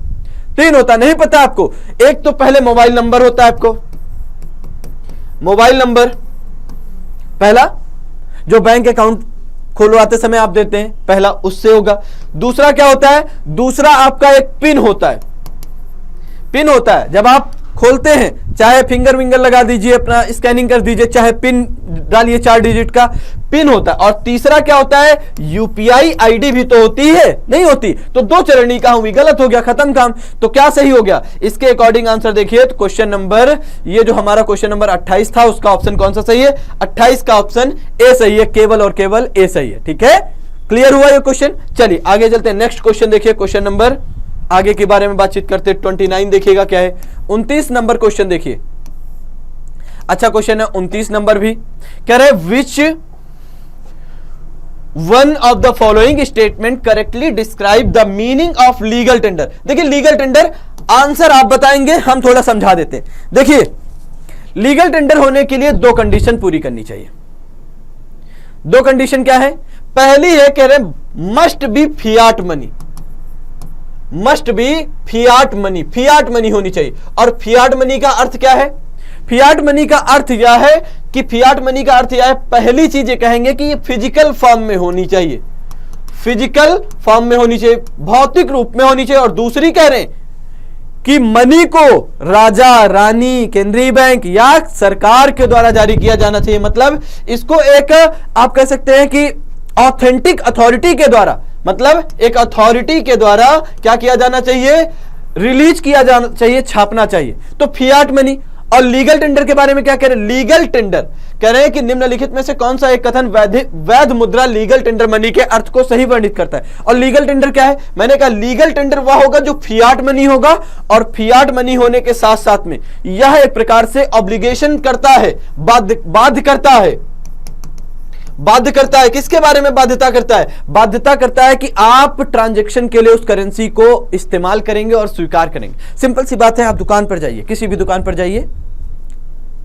3 होता है, नहीं पता आपको? एक तो पहले मोबाइल नंबर होता है, आपको मोबाइल नंबर पहला जो बैंक अकाउंट खुलवाते समय आप देते हैं, पहला उससे होगा। दूसरा क्या होता है? दूसरा आपका एक पिन होता है, पिन होता है जब आप खोलते हैं, चाहे फिंगर विंगर लगा दीजिए, अपना स्कैनिंग कर दीजिए, चाहे पिन डालिए, 4 डिजिट का पिन होता है। और तीसरा क्या होता है? UPI ID भी तो होती है, नहीं होती? तो 2 चरणी का हुई, गलत हो गया, खत्म काम। तो क्या सही हो गया? इसके अकॉर्डिंग आंसर देखिए तो क्वेश्चन नंबर, ये जो हमारा क्वेश्चन नंबर 28 था उसका ऑप्शन कौन सा सही है? 28 का ऑप्शन ए सही है, केवल और केवल ए सही है। ठीक है, क्लियर हुआ ये क्वेश्चन? चलिए आगे चलते हैं, नेक्स्ट क्वेश्चन देखिए, क्वेश्चन नंबर आगे के बारे में बातचीत करते हैं। 29 देखिएगा क्या है, 29 नंबर क्वेश्चन देखिए, अच्छा क्वेश्चन है 29 नंबर भी। कह रहे which one of the following statement correctly describe the meaning of legal tender. देखिए लीगल टेंडर आंसर आप बताएंगे, हम थोड़ा समझा देते हैं। देखिए लीगल टेंडर होने के लिए 2 कंडीशन पूरी करनी चाहिए। 2 कंडीशन क्या है? पहली है कह रहे must be Fiat money, must be Fiat money, Fiat money होनी चाहिए। और फियाट मनी का अर्थ क्या है? फियाट मनी का अर्थ यह है कि फियाट मनी का अर्थ यह है, पहली चीज ये कहेंगे कि ये फिजिकल फॉर्म में होनी चाहिए, फिजिकल फॉर्म में होनी चाहिए, भौतिक रूप में होनी चाहिए। और दूसरी कह रहे हैं कि मनी को राजा, रानी, केंद्रीय बैंक या सरकार के द्वारा जारी किया जाना चाहिए। मतलब इसको एक आप कह सकते हैं कि ऑथेंटिक अथॉरिटी के द्वारा, मतलब एक अथॉरिटी के द्वारा क्या किया जाना चाहिए? रिलीज किया जाना चाहिए, छापना चाहिए। तो फियाट मनी। और लीगल टेंडर के बारे में क्या कह रहे हैं? लीगल टेंडर कह रहे हैं कि निम्नलिखित में से कौन सा एक कथन वैध मुद्रा लीगल टेंडर मनी के अर्थ को सही वर्णित करता है? और लीगल टेंडर क्या है? मैंने कहा लीगल टेंडर वह होगा जो फियाट मनी होगा, और फियाट मनी होने के साथ साथ में यह एक प्रकार से ऑब्लिगेशन करता है, बाध्य करता है, बाध्य करता है। किसके बारे में बाध्यता करता है? बाध्यता करता है कि आप ट्रांजैक्शन के लिए उस करेंसी को इस्तेमाल करेंगे और स्वीकार करेंगे। सिंपल सी बात है, आप दुकान पर जाइए, किसी भी दुकान पर जाइए,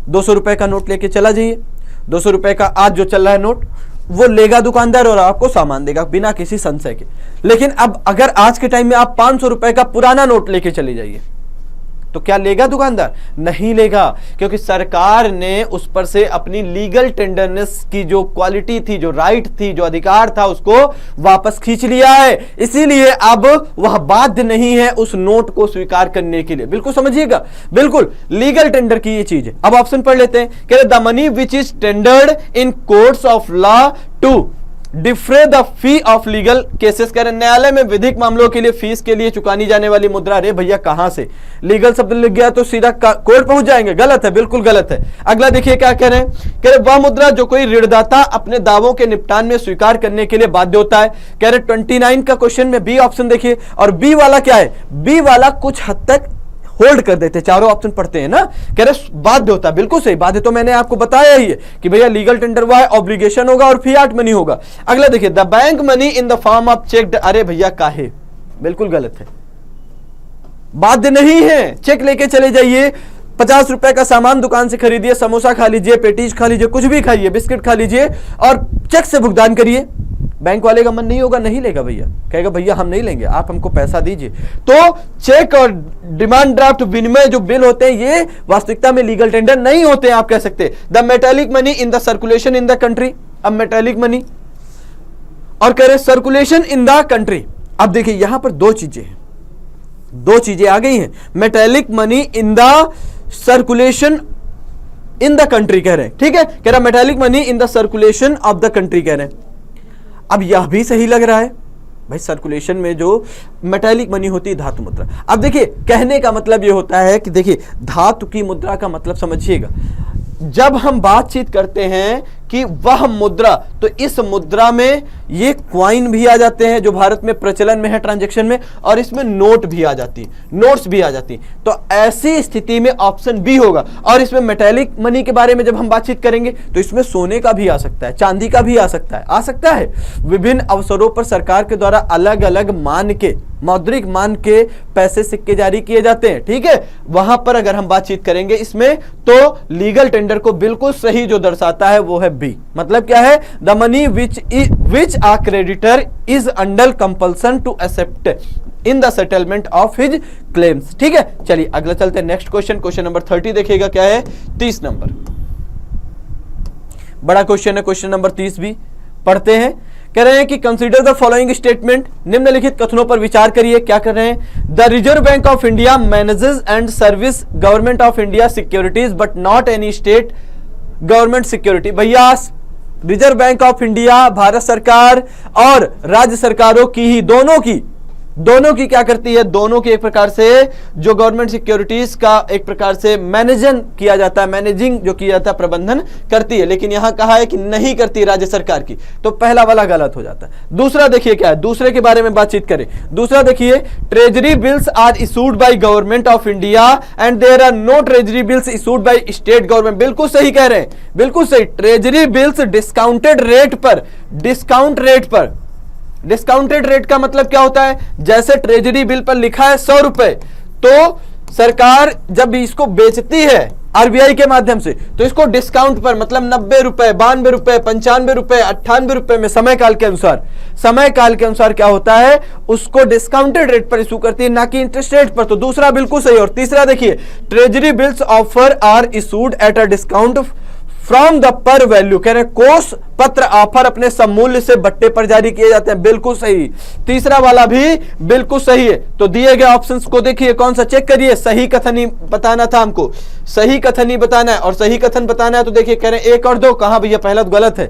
200 रुपए का नोट लेके चला जाइए, 200 रुपए का आज जो चल रहा है नोट वो लेगा दुकानदार और आपको सामान देगा बिना किसी संशय के। लेकिन अब अगर आज के टाइम में आप 500 रुपए का पुराना नोट लेके चले जाइए तो क्या लेगा दुकानदार? नहीं लेगा, क्योंकि सरकार ने उस पर से अपनी लीगल टेंडरनेस की जो क्वालिटी थी, जो राइट थी, जो अधिकार था, उसको वापस खींच लिया है। इसीलिए अब वह बाध्य नहीं है उस नोट को स्वीकार करने के लिए। बिल्कुल समझिएगा, बिल्कुल लीगल टेंडर की ये चीज है। अब ऑप्शन पढ़ लेते हैं। कह रहे the money which is tendered in courts of law to defray the fee of legal cases, कह रहे न्यायालय में विधिक मामलों के लिए फीस के लिए चुकानी जाने वाली मुद्रा। अरे भैया कहां से लीगल शब्द लिख गया तो सीधा कोर्ट पहुंच जाएंगे, गलत है, बिल्कुल गलत है। अगला देखिए क्या कह रहे हैं, कह रहे वह मुद्रा जो कोई ऋणदाता अपने दावों के निपटान में स्वीकार करने के लिए बाध्य होता है। कह रहे 29 का क्वेश्चन में बी ऑप्शन देखिए, और बी वाला क्या है, बी वाला कुछ हद तक होल्ड कर देते, चारों ऑप्शन पढ़ते हैं ना, कह रहे बाध्य होता है, बिल्कुल सही। बाध्य तो मैंने आपको बताया ही है कि भैया लीगल टेंडर हुआ है, ऑब्लिगेशन होगा और फियाट मनी होगा। अगला देखिए the bank money in the form of cheque, अरे भैया काहे, बिल्कुल गलत है, बाध्य नहीं है। चेक लेके चले जाइए, 50 रुपए का सामान दुकान से खरीदिए, समोसा खा लीजिए, पेटीज खा लीजिए, कुछ भी खाइए, बिस्किट खा लीजिए और चेक से भुगतान करिए, बैंक वाले का मन नहीं होगा, नहीं लेगा भैया, कहेगा भैया हम नहीं लेंगे, आप हमको पैसा दीजिए। तो चेक और डिमांड ड्राफ्ट विनिमय जो बिल होते हैं ये वास्तविकता में लीगल टेंडर नहीं होते हैं, आप कह सकते हैं। The metallic money in the circulation in the country, अब मेटालिक मनी और कह रहे सर्कुलेशन इन द कंट्री। अब देखिए यहां पर दो चीजें आ गई हैं, metallic money in the circulation in the country कह रहे हैं, ठीक है, कह रहा metallic money in the circulation of the country कह रहे हैं। अब यह भी सही लग रहा है भाई, सर्कुलेशन में जो मेटालिक मनी होती है धातु मुद्रा। अब देखिए कहने का मतलब यह होता है कि देखिए धातु की मुद्रा का मतलब समझिएगा, जब हम बातचीत करते हैं कि वह मुद्रा, तो इस मुद्रा में ये क्वाइन भी आ जाते हैं जो भारत में प्रचलन में है ट्रांजैक्शन में, और इसमें नोट भी आ जाती, नोट्स भी आ जाती। तो ऐसी स्थिति में ऑप्शन बी होगा। और इसमें मेटालिक मनी के बारे में जब हम बातचीत करेंगे तो इसमें सोने का भी आ सकता है, चांदी का भी आ सकता है। विभिन्न अवसरों पर सरकार के द्वारा अलग अलग मान के, मौद्रिक मान के पैसे सिक्के जारी किए जाते हैं, ठीक है, वहां पर अगर हम बातचीत करेंगे इसमें, तो लीगल टेंडर को बिल्कुल सही जो दर्शाता है वो है बी। मतलब क्या है, the money which a creditor is under compulsion to accept in the settlement of his claims, ठीक है। चलिए अगला चलते हैं नेक्स्ट क्वेश्चन नंबर 30 देखिएगा क्या है, 30 नंबर बड़ा क्वेश्चन है, क्वेश्चन नंबर 30 भी पढ़ते हैं। कह रहे हैं कि कंसीडर द फॉलोइंग स्टेटमेंट, निम्नलिखित कथनों पर विचार करिए। क्या कर रहे हैं, the reserve bank of India manages and service government of India securities but not any state government security. भैया रिजर्व बैंक ऑफ इंडिया भारत सरकार और राज्य सरकारों की ही, दोनों की क्या करती है, दोनों की एक प्रकार से जो गवर्नमेंट सिक्योरिटीज का एक प्रकार से मैनेजन किया जाता है, मैनेजिंग जो किया जाता है, प्रबंधन करती है। लेकिन यहां कहा है कि नहीं करती राज्य सरकार की, तो पहला वाला गलत हो जाता है। दूसरा देखिए क्या है, दूसरे के बारे में बातचीत करें। दूसरा देखिए, treasury bills are issued by government of India and there are no treasury bills issued by state government. बिल्कुल सही कह रहे हैं, बिल्कुल सही। ट्रेजरी बिल्स डिस्काउंटेड रेट पर, डिस्काउंटेड रेट का मतलब क्या होता है, जैसे ट्रेजरी बिल पर लिखा है 100 रुपए, तो सरकार जब इसको बेचती है आरबीआई के माध्यम से, तो इसको डिस्काउंट पर, मतलब 90 रुपए, 92 रुपए, 95 रुपए, 98 रुपए में समय काल के अनुसार क्या होता है, उसको डिस्काउंटेड रेट पर इशू करती है, ना कि इंटरेस्ट रेट पर। तो दूसरा बिल्कुल सही। और तीसरा देखिए, treasury bills offer are issued at a discount from the par value, कह रहे कोष पत्र ऑफर अपने समूल्य से बट्टे पर जारी किए जाते हैं। बिल्कुल सही, तीसरा वाला भी बिल्कुल सही है। तो दिए गए ऑप्शंस को देखिए, कौन सा चेक करिए, सही कथन ही बताना था हमको, सही कथन ही बताना है। और सही कथन बताना है तो देखिए कह रहे हैं 1 और 2, कहां भैया, पहला तो गलत है,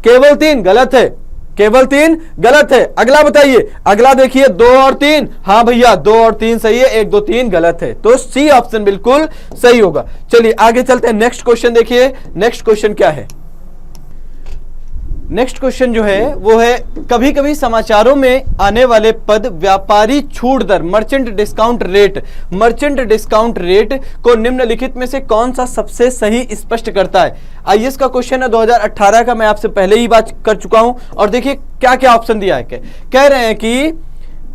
केवल 3 गलत है, केवल 3 गलत है। अगला बताइए, अगला देखिए 2 और 3, हाँ भैया 2 और 3 सही है, 1 2 3 गलत है। तो सी ऑप्शन बिल्कुल सही होगा। चलिए आगे चलते हैं, नेक्स्ट क्वेश्चन देखिए। नेक्स्ट क्वेश्चन क्या है, नेक्स्ट क्वेश्चन जो है वो है, कभी कभी समाचारों में आने वाले पद व्यापारी छूट दर, मर्चेंट डिस्काउंट रेट को निम्नलिखित में से कौन सा सबसे सही स्पष्ट करता है। आईएएस का क्वेश्चन है 2018 का, मैं आपसे पहले ही बात कर चुका हूं। और देखिए क्या क्या ऑप्शन दिया है, कह रहे हैं कि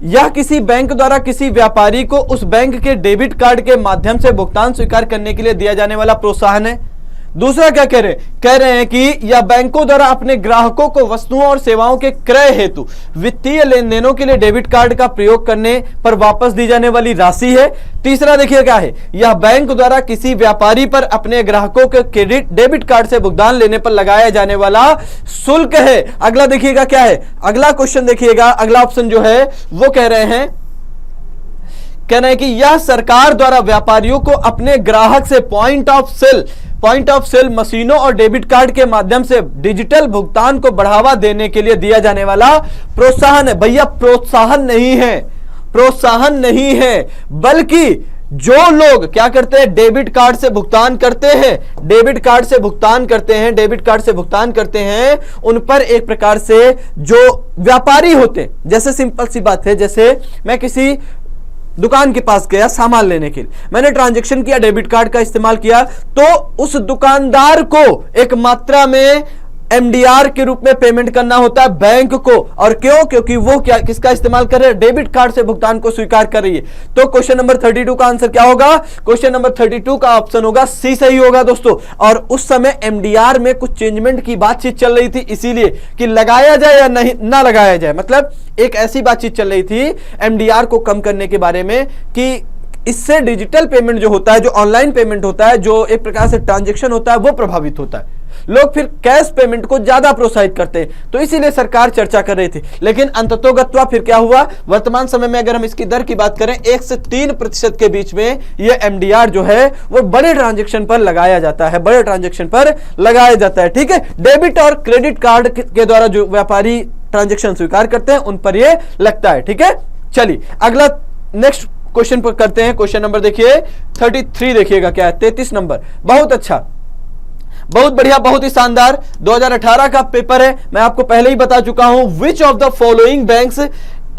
यह किसी बैंक द्वारा किसी व्यापारी को उस बैंक के डेबिट कार्ड के माध्यम से भुगतान स्वीकार करने के लिए दिया जाने वाला प्रोत्साहन है। दूसरा क्या कह रहे हैं कि यह बैंकों द्वारा अपने ग्राहकों को वस्तुओं और सेवाओं के क्रय हेतु वित्तीय लेन देनों के लिए डेबिट कार्ड का प्रयोग करने पर वापस दी जाने वाली राशि है। तीसरा देखिए क्या है, यह बैंक द्वारा किसी व्यापारी पर अपने ग्राहकों के क्रेडिट डेबिट कार्ड से भुगतान लेने पर लगाया जाने वाला शुल्क है। अगला देखिएगा क्या है, अगला क्वेश्चन देखिएगा, अगला ऑप्शन जो है वो कह रहे हैं कि यह सरकार द्वारा व्यापारियों को अपने ग्राहक से पॉइंट पॉइंट ऑफ सेल मशीनों और डेबिट कार्ड के माध्यम से डिजिटल भुगतान को बढ़ावा देने के लिए दिया जाने वाला प्रोत्साहन है। भैया प्रोत्साहन नहीं है, प्रोत्साहन नहीं है, बल्कि जो लोग क्या करते हैं, डेबिट कार्ड से भुगतान करते हैं, डेबिट कार्ड से भुगतान करते हैं, डेबिट कार्ड से भुगतान करते हैं, उन पर एक प्रकार से जो व्यापारी होते हैं, जैसे सिंपल सी बात है, जैसे मैं किसी दुकान के पास गया सामान लेने के लिए, मैंने ट्रांजैक्शन किया, डेबिट कार्ड का इस्तेमाल किया, तो उस दुकानदार को एक मात्रा में एमडीआर के रूप में पेमेंट करना होता है बैंक को। और क्यों? क्योंकि वो क्या किसका इस्तेमाल कर रहे हैं, डेबिट कार्ड से भुगतान को स्वीकार कर रही है। तो क्वेश्चन नंबर 32 का आंसर क्या होगा? क्वेश्चन नंबर 32 का ऑप्शन होगा सी सही होगा दोस्तों। और उस समय एमडीआर में कुछ चेंजमेंट की बातचीत चल रही थी, इसीलिए कि लगाया जाए या नहीं ना लगाया जाए, मतलब एक ऐसी बातचीत चल रही थी एमडीआर को कम करने के बारे में कि इससे डिजिटल पेमेंट जो होता है, जो ऑनलाइन पेमेंट होता है, जो एक प्रकार से ट्रांजैक्शन होता है, वो प्रभावित होता है। लोग फिर कैश पेमेंट को ज्यादा प्रोत्साहित करते हैं, तो इसीलिए सरकार चर्चा कर रही थी। लेकिन अंततोगत्वा फिर क्या हुआ, वर्तमान समय में अगर हम इसकी दर की बात करें 1 से 3% के बीच में ये एमडीआर जो है वो बड़े ट्रांजैक्शन पर लगाया जाता है, बड़े ट्रांजैक्शन पर लगाया जाता है। ठीक है, डेबिट और क्रेडिट कार्ड के द्वारा जो व्यापारी ट्रांजैक्शन स्वीकार करते हैं उन पर यह लगता है। ठीक है, चलिए अगला नेक्स्ट क्वेश्चन पर करते हैं। क्वेश्चन नंबर देखिए 33, देखिएगा क्या है, 33 नंबर। बहुत अच्छा, बहुत बढ़िया, बहुत ही शानदार। 2018 का पेपर है, मैं आपको पहले ही बता चुका हूं। विच of the following banks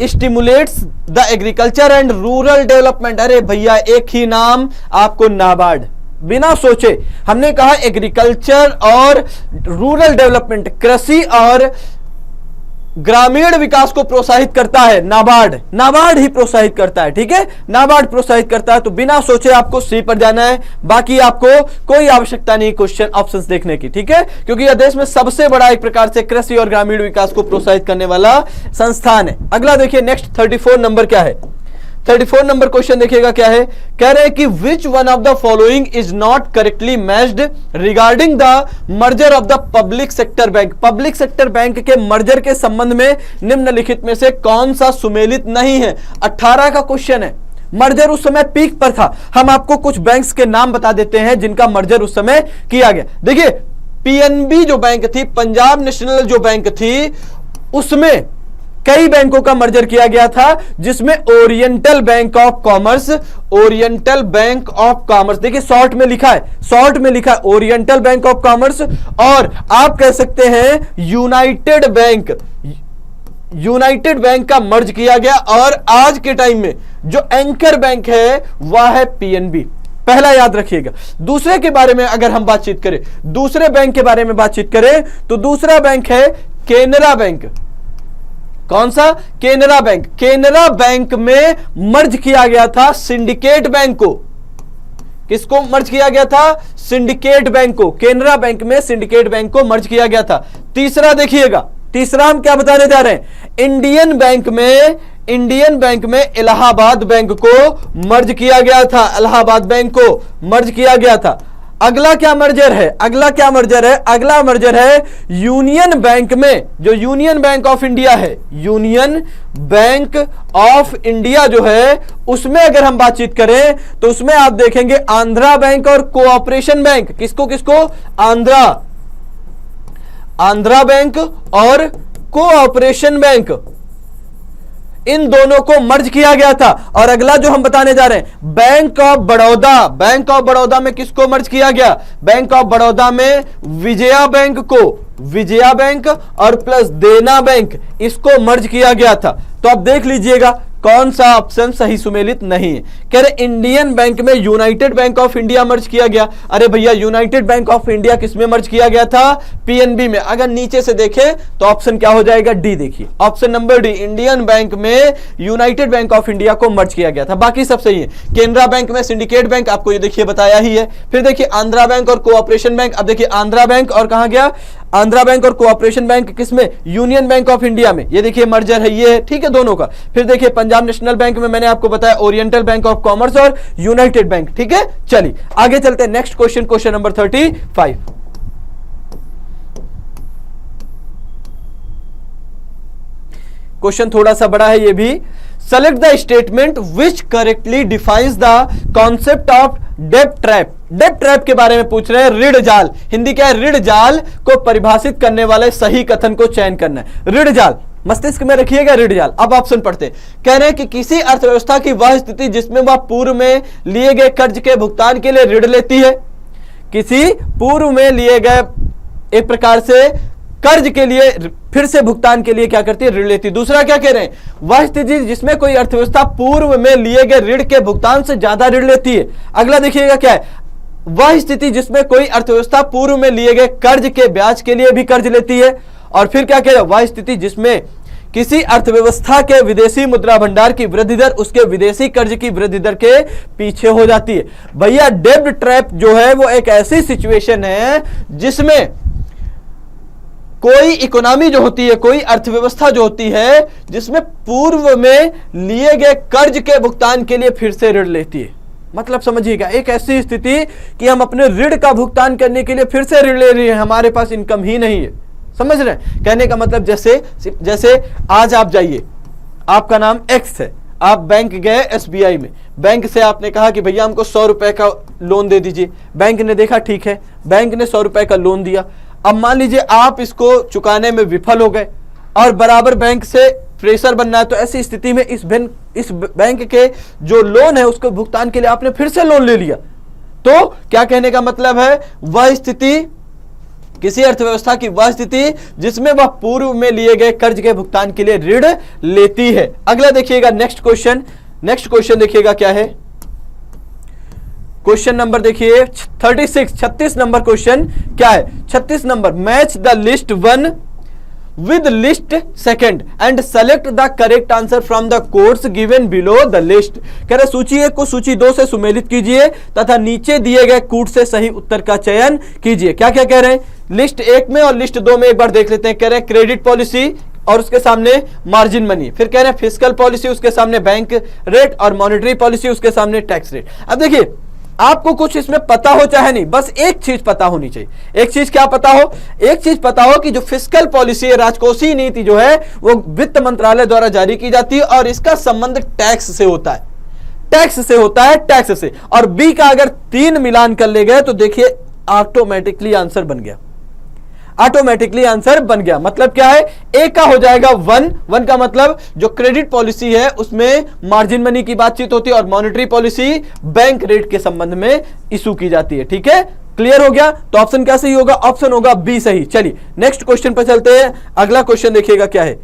stimulates the agriculture and rural development? अरे भैया एक ही नाम आपको, नाबार्ड। बिना सोचे हमने कहा एग्रीकल्चर और रूरल डेवलपमेंट, कृषि और ग्रामीण विकास को प्रोत्साहित करता है नाबार्ड, नाबार्ड ही प्रोत्साहित करता है। ठीक है, नाबार्ड प्रोत्साहित करता है, तो बिना सोचे आपको सी पर जाना है, बाकी आपको कोई आवश्यकता नहीं क्वेश्चन ऑप्शंस देखने की। ठीक है, क्योंकि यह देश में सबसे बड़ा एक प्रकार से कृषि और ग्रामीण विकास को प्रोत्साहित करने वाला संस्थान है। अगला देखिए नेक्स्ट 34 नंबर क्या है, 34 नंबर क्वेश्चन देखिएगा क्या है, कह रहे हैं कि which one of the following is not correctly matched regarding the merger of the public sector bank? Public sector bank के मर्जर के संबंध में निम्नलिखित में से कौन सा सुमेलित नहीं है? 18 का क्वेश्चन है। मर्जर उस समय पीक पर था, हम आपको कुछ बैंक्स के नाम बता देते हैं जिनका मर्जर उस समय किया गया। देखिए पीएनबी जो बैंक थी, पंजाब नेशनल जो बैंक थी, उसमें कई बैंकों का मर्जर किया गया था, जिसमें oriental bank of commerce, oriental bank of commerce, देखिए शॉर्ट में लिखा है, शॉर्ट में लिखा है ओरिएंटल बैंक ऑफ कॉमर्स, और आप कह सकते हैं यूनाइटेड बैंक, यूनाइटेड बैंक का मर्ज किया गया। और आज के टाइम में जो एंकर बैंक है वह है पीएनबी, पहला याद रखिएगा। दूसरे के बारे में अगर हम बातचीत करें, दूसरे बैंक के बारे में बातचीत करें, तो दूसरा बैंक है केनरा बैंक। कौन सा? केनरा बैंक। केनरा बैंक में मर्ज किया गया था सिंडिकेट बैंक को। किसको मर्ज किया गया था? सिंडिकेट बैंक को। केनरा बैंक में सिंडिकेट बैंक को मर्ज किया गया था। तीसरा देखिएगा, तीसरा हम क्या बताने जा रहे हैं, इंडियन बैंक में इलाहाबाद बैंक को मर्ज किया गया था, इलाहाबाद बैंक को मर्ज किया गया था। अगला क्या मर्जर है? अगला क्या मर्जर है? अगला मर्जर है यूनियन बैंक में, जो यूनियन बैंक ऑफ इंडिया है, यूनियन बैंक ऑफ इंडिया जो है, उसमें अगर हम बातचीत करें तो उसमें आप देखेंगे आंध्रा बैंक और कोऑपरेशन बैंक। किसको किसको? आंध्रा बैंक और कोऑपरेशन बैंक, इन दोनों को मर्ज किया गया था। और अगला जो हम बताने जा रहे हैं, bank of Baroda, bank of Baroda में किसको मर्ज किया गया? बैंक ऑफ बड़ौदा में विजया बैंक को, विजया बैंक और प्लस देना बैंक, इसको मर्ज किया गया था। तो आप देख लीजिएगा कौन सा ऑप्शन सही सुमेलित नहीं है। कह रहे इंडियन बैंक में यूनाइटेड बैंक ऑफ इंडिया मर्ज किया गया। अरे भैया यूनाइटेड बैंक ऑफ इंडिया किसमें मर्ज किया गया था? पीएनबी में। अगर नीचे से देखें तो ऑप्शन क्या हो जाएगा? डी। देखिए option number D, Indian bank में यूनाइटेड बैंक ऑफ इंडिया को मर्ज किया गया था, बाकी सब सही है। केनरा बैंक में सिंडिकेट बैंक, आपको ये देखिए बताया ही है। फिर देखिए आंध्रा बैंक और कोऑपरेशन बैंक। अब देखिए आंध्रा बैंक और कहां गया? आंध्रा बैंक और कोऑपरेशन बैंक किसमें? यूनियन बैंक ऑफ इंडिया में। ये देखिए मर्जर है, ये है, ठीक है, दोनों का। फिर देखिए पंजाब नेशनल बैंक में मैंने आपको बताया ओरिएंटल बैंक ऑफ कॉमर्स और यूनाइटेड बैंक। ठीक है, चलिए आगे चलते हैं। Next question, question number 35। Question थोड़ा सा बड़ा है ये भी। Select the statement which correctly defines the concept of डेब्ट ट्रैप। डेब्ट ट्रैप के बारे में पूछ रहे हैं। ऋण जाल, हिंदी क्या है? ऋण जाल को परिभाषित करने वाले सही कथन को चयन करना है। ऋण जाल मस्तिष्क में रखिएगा, ऋण जाल। अब ऑप्शन पढ़ते हैं। कह रहे हैं कि किसी अर्थव्यवस्था की वह स्थिति जिसमें वह पूर्व में लिए गए कर्ज के भुगतान के लिए ऋण लेती है। किसी पूर्व में लिए गए एक प्रकार से कर्ज के लिए फिर से भुगतान के लिए क्या करती है? ऋण लेती है। दूसरा क्या कह रहे हैं? वह स्थिति जिसमें कोई अर्थव्यवस्था पूर्व में लिए गए ऋण के भुगतान से ज्यादा ऋण लेती है। अगला देखिएगा क्या है? वह स्थिति जिसमें कोई अर्थव्यवस्था पूर्व में लिए गए कर्ज के ब्याज के लिए भी कर्ज लेती है। और फिर क्या कह रहे हैं? वह स्थिति जिसमें किसी अर्थव्यवस्था के विदेशी मुद्रा भंडार की वृद्धि दर उसके विदेशी कर्ज की वृद्धि दर के पीछे हो जाती है। भैया डेब्ट ट्रैप जो है वो एक ऐसी सिचुएशन है जिसमें कोई इकोनॉमी जो होती है, कोई अर्थव्यवस्था जो होती है, जिसमें पूर्व में लिए गए कर्ज के भुगतान के लिए फिर से ऋण लेती है। मतलब समझिएगा, एक ऐसी स्थिति कि हम अपने ऋण का भुगतान करने के लिए फिर से ऋण ले रहे हैं, हमारे पास इनकम ही नहीं है। समझ रहे हैं? कहने का मतलब जैसे आज आप जाइए, आपका नाम एक्स है, आप बैंक गए एसबीआई में, बैंक से आपने कहा कि भैया हमको 100 रुपए का लोन दे दीजिए। बैंक ने देखा ठीक है, बैंक ने 100 रुपए का लोन दिया। अब मान लीजिए आप इसको चुकाने में विफल हो गए और बराबर बैंक से प्रेशर बनना है, तो ऐसी स्थिति में इस बैंक के जो लोन है उसको भुगतान के लिए आपने फिर से लोन ले लिया। तो क्या कहने का मतलब है? वह स्थिति, किसी अर्थव्यवस्था की वह स्थिति जिसमें वह पूर्व में लिए गए कर्ज के भुगतान के लिए ऋण लेती है। अगला देखिएगा नेक्स्ट क्वेश्चन देखिएगा क्या है। क्वेश्चन नंबर देखिए 36 नंबर क्वेश्चन क्या है? 36 number, match the list 1 with list second and select the correct answer from the quotes given below the list। कह रहे सूची 1 को सूची 2 से सुमेलित कीजिए तथा नीचे दिए गए कूट से सही उत्तर का चयन कीजिए। क्या क्या कह रहे हैं? लिस्ट 1 में और लिस्ट 2 में एक बार देख लेते हैं। कह रहे हैं क्रेडिट पॉलिसी और उसके सामने मार्जिन मनी, फिर कह रहे हैं फिस्कल पॉलिसी, उसके सामने बैंक रेट, और मॉनेटरी पॉलिसी, उसके सामने टैक्स रेट। अब देखिए, आपको कुछ इसमें पता हो चाहे नहीं, बस एक चीज पता होनी चाहिए। एक चीज क्या पता हो? एक चीज पता हो कि जो फिस्कल पॉलिसी है, राजकोषीय नीति जो है, वो वित्त मंत्रालय द्वारा जारी की जाती है और इसका संबंध टैक्स से होता है, टैक्स से। और बी का अगर 3 मिलान कर ले गए तो देखिए ऑटोमेटिकली आंसर बन गया। मतलब क्या है? ए का हो जाएगा 1 का मतलब जो क्रेडिट पॉलिसी है उसमें मार्जिन मनी की बातचीत होती है और मॉनेटरी पॉलिसी बैंक रेट के संबंध में इशू की जाती है। ठीक है, क्लियर हो गया? तो ऑप्शन क्या सही होगा? ऑप्शन होगा बी सही। चलिए नेक्स्ट क्वेश्चन पर चलते हैं। अगला क्वेश्चन देखिएगा क्या है।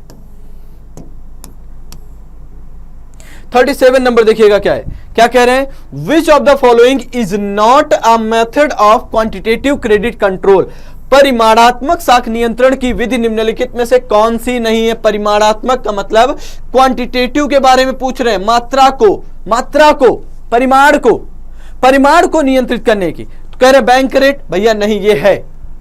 37 नंबर देखिएगा क्या है। क्या कह रहे हैं? विच of the following is not a method of quantitative credit control. परिमाणात्मक साख नियंत्रण की विधि निम्नलिखित में से कौन सी नहीं है? परिमाणात्मक का मतलब क्वांटिटेटिव के बारे में पूछ रहे हैं, मात्रा को, परिमाण को नियंत्रित करने की। तो कह रहे हैं बैंक रेट, भैया नहीं, ये है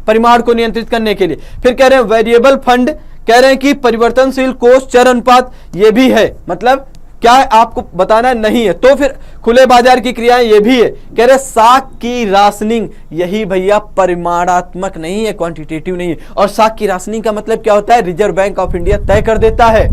परिमाण को नियंत्रित करने के लिए। फिर कह रहे हैं वेरिएबल फंड, कह रहे हैं कि परिवर्तनशील कोष चर अनुपात, ये भी है। मतलब क्या है? आपको बताना नहीं है। तो फिर खुले बाजार की क्रियाएं, ये भी है। कह रहे साख की राशनिंग, यही भैया परिमाणात्मक नहीं है, क्वांटिटेटिव नहीं है। और साख की राशनिंग का मतलब क्या होता है? रिजर्व बैंक ऑफ इंडिया तय कर देता है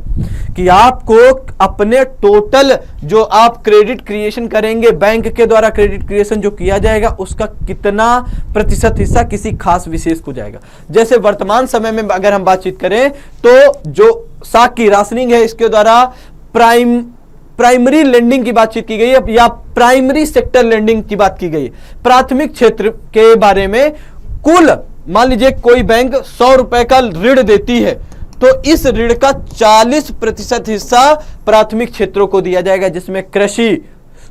कि आपको अपने टोटल जो आप क्रेडिट क्रिएशन करेंगे, बैंक के द्वारा क्रेडिट क्रिएशन जो किया जाएगा, उसका कितना प्रतिशत हिस्सा किसी खास विशेष को जाएगा। जैसे वर्तमान समय में अगर हम बातचीत करें तो जो साख की राशनिंग है, इसके द्वारा प्राइमरी लेंडिंग की बातचीत की गई है या प्राइमरी सेक्टर लेंडिंग की बात की गई है। प्राथमिक क्षेत्र के बारे में कुल मान लीजिए कोई बैंक 100 रुपए का ऋण देती है, तो इस ऋण का 40% हिस्सा प्राथमिक क्षेत्रों को दिया जाएगा, जिसमें कृषि,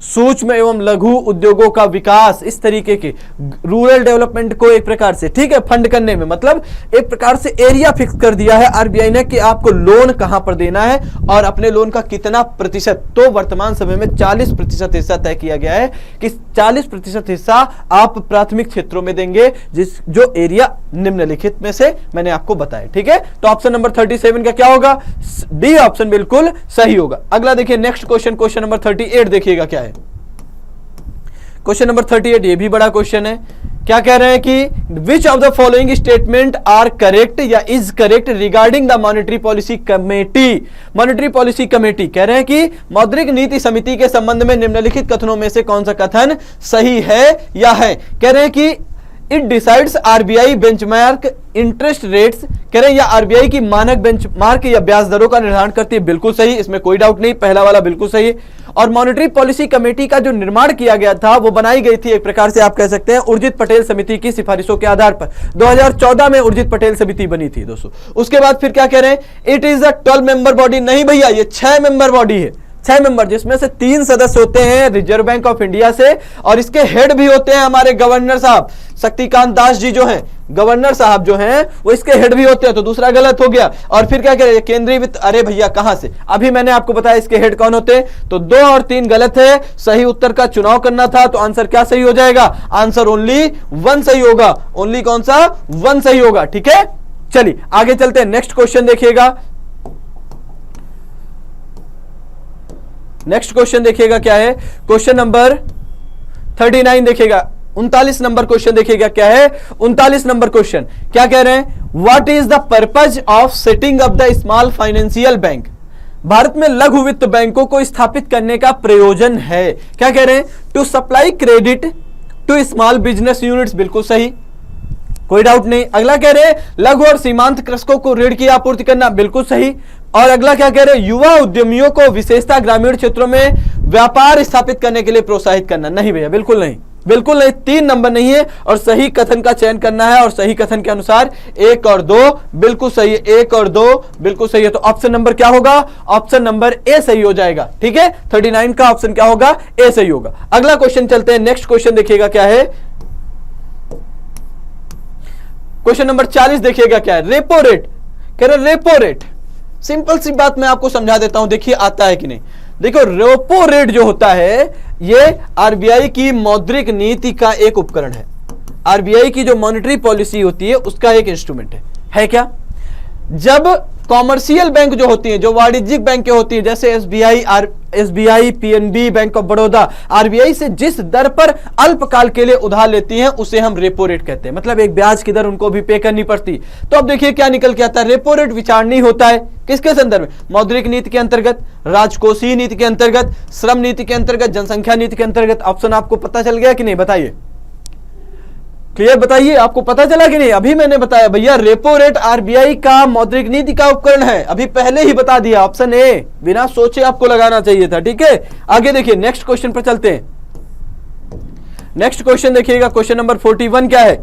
सूक्ष्म एवं लघु उद्योगों का विकास, इस तरीके के रूरल डेवलपमेंट को एक प्रकार से, ठीक है, फंड करने में, मतलब एक प्रकार से एरिया फिक्स कर दिया है आरबीआई ने कि आपको लोन कहां पर देना है और अपने लोन का कितना प्रतिशत। तो वर्तमान समय में 40% हिस्सा तय किया गया है कि 40% हिस्सा आप प्राथमिक क्षेत्रों में देंगे, जो एरिया निम्नलिखित में से मैंने आपको बताया। ठीक है, तो ऑप्शन नंबर 37 का क्या होगा? डी ऑप्शन बिल्कुल सही होगा। अगला देखिए नेक्स्ट क्वेश्चन नंबर 38 देखिएगा क्या है। क्वेश्चन नंबर 38, ये भी बड़ा क्वेश्चन है। क्या कह रहे हैं कि which of the following statement are correct या is correct regarding the monetary policy committee. Monetary policy committee कह रहे हैं कि मौद्रिक नीति समिति के संबंध में निम्नलिखित कथनों में से कौन सा कथन सही है या है। कह रहे हैं कि it decides RBI benchmark interest rates, कह रहे हैं या आरबीआई की मानक बेंचमार्क या ब्याज दरों का निर्धारण करती है। बिल्कुल सही, इसमें कोई डाउट नहीं, पहला वाला बिल्कुल सही। और मॉनेटरी पॉलिसी कमेटी का जो निर्माण किया गया था वो बनाई गई थी एक प्रकार से आप कह सकते हैं उर्जित पटेल समिति की सिफारिशों के आधार पर। 2014 में उर्जित पटेल समिति बनी थी दोस्तों। उसके बाद फिर क्या कह रहे हैं, it is a 12 member body. नहीं भैया, ये 6 मेंबर बॉडी है, 6 मेंबर, जिसमें से 3 सदस्य होते हैं रिजर्व बैंक ऑफ इंडिया से और इसके हेड भी होते हैं हमारे गवर्नर साहब शक्तिकांत दास जी जो हैं, गवर्नर साहब जो हैं वो इसके हेड भी होते हैं। तो दूसरा गलत हो गया। और फिर क्या कह रहे हैं, केंद्रीय वित्त, अरे भैया कहां से, अभी मैंने आपको बताया इसके हेड कौन होते हैं। तो 2 और 3 गलत है, सही उत्तर का चुनाव करना था। तो आंसर क्या सही हो जाएगा, आंसर ओनली 1 सही होगा। ओनली कौन सा, 1 सही होगा। ठीक है, चलिए आगे चलते हैं। नेक्स्ट क्वेश्चन देखिएगा, नेक्स्ट क्वेश्चन देखिएगा क्या है, क्वेश्चन नंबर 39 देखिएगा, 39 नंबर क्वेश्चन देखिएगा क्या है, 39 नंबर क्वेश्चन क्या कह रहे हैं, what is the purpose of setting up the small financial bank. Bharat में लघु वित्त बैंकों को स्थापित करने का प्रयोजन है। क्या कह रहे हैं, to supply credit to small business units. बिल्कुल सही, कोई डाउट नहीं। अगला कह रहे हैं लघु और सीमांत कृषकों को ऋण की आपूर्ति करना। बिल्कुल सही। और अगला क्या कह रहे हैं, युवा उद्यमियों को विशेषतः ग्रामीण क्षेत्रों में व्यापार स्थापित करने के लिए प्रोत्साहित करना। नहीं भैया, बिल्कुल नहीं, बिल्कुल नहीं, 3 नंबर नहीं है। और सही कथन का चयन करना है और सही कथन के अनुसार 1 और 2 बिल्कुल सही है, 1 और 2 बिल्कुल सही है। तो ऑप्शन नंबर क्या होगा, ऑप्शन नंबर ए सही हो जाएगा। ठीक है, 39 का ऑप्शन क्या होगा, ए सही होगा। अगला क्वेश्चन चलते हैं, नेक्स्ट क्वेश्चन देखिएगा क्या है, क्वेश्चन नंबर 40 देखिएगा क्या है, रेपो रेट। कह रहे रेपो रेट, सिंपल सी बात मैं आपको समझा देता हूं, देखिए आता है कि नहीं। देखो रेपो रेट जो होता है ये आरबीआई की मौद्रिक नीति का एक उपकरण है। आरबीआई की जो मॉनेटरी पॉलिसी होती है उसका एक इंस्ट्रूमेंट है क्या। जब कॉमर्शियल बैंक जो होती हैं, जो वाणिज्यिक बैंकें होती हैं, जैसे SBI, PNB, bank of Baroda, RBI से जिस दर पर अल्पकाल के लिए उधार लेती हैं उसे हम रेपो रेट कहते हैं। मतलब एक ब्याज की दर उनको भी पे करनी पड़ती। तो अब देखिए क्या निकल के आता है, रेपो रेट विचारणीय होता है किसके संदर्भ में, मौद्रिक नीति के अंतर्गत, राजकोषीय नीति के अंतर्गत, श्रम नीति के अंतर्गत, जनसंख्या नीति के अंतर्गत। ऑप्शन आपको पता चल गया कि नहीं, बताइए, क्लियर बताइए, आपको पता चला कि नहीं। अभी मैंने बताया भैया रेपो रेट आरबीआई का मौद्रिक नीति का उपकरण है, अभी पहले ही बता दिया, ऑप्शन ए, बिना सोचे आपको लगाना चाहिए था। ठीक है, आगे देखिए नेक्स्ट क्वेश्चन पर चलते हैं। नेक्स्ट क्वेश्चन देखिएगा, क्वेश्चन नंबर 41 क्या है,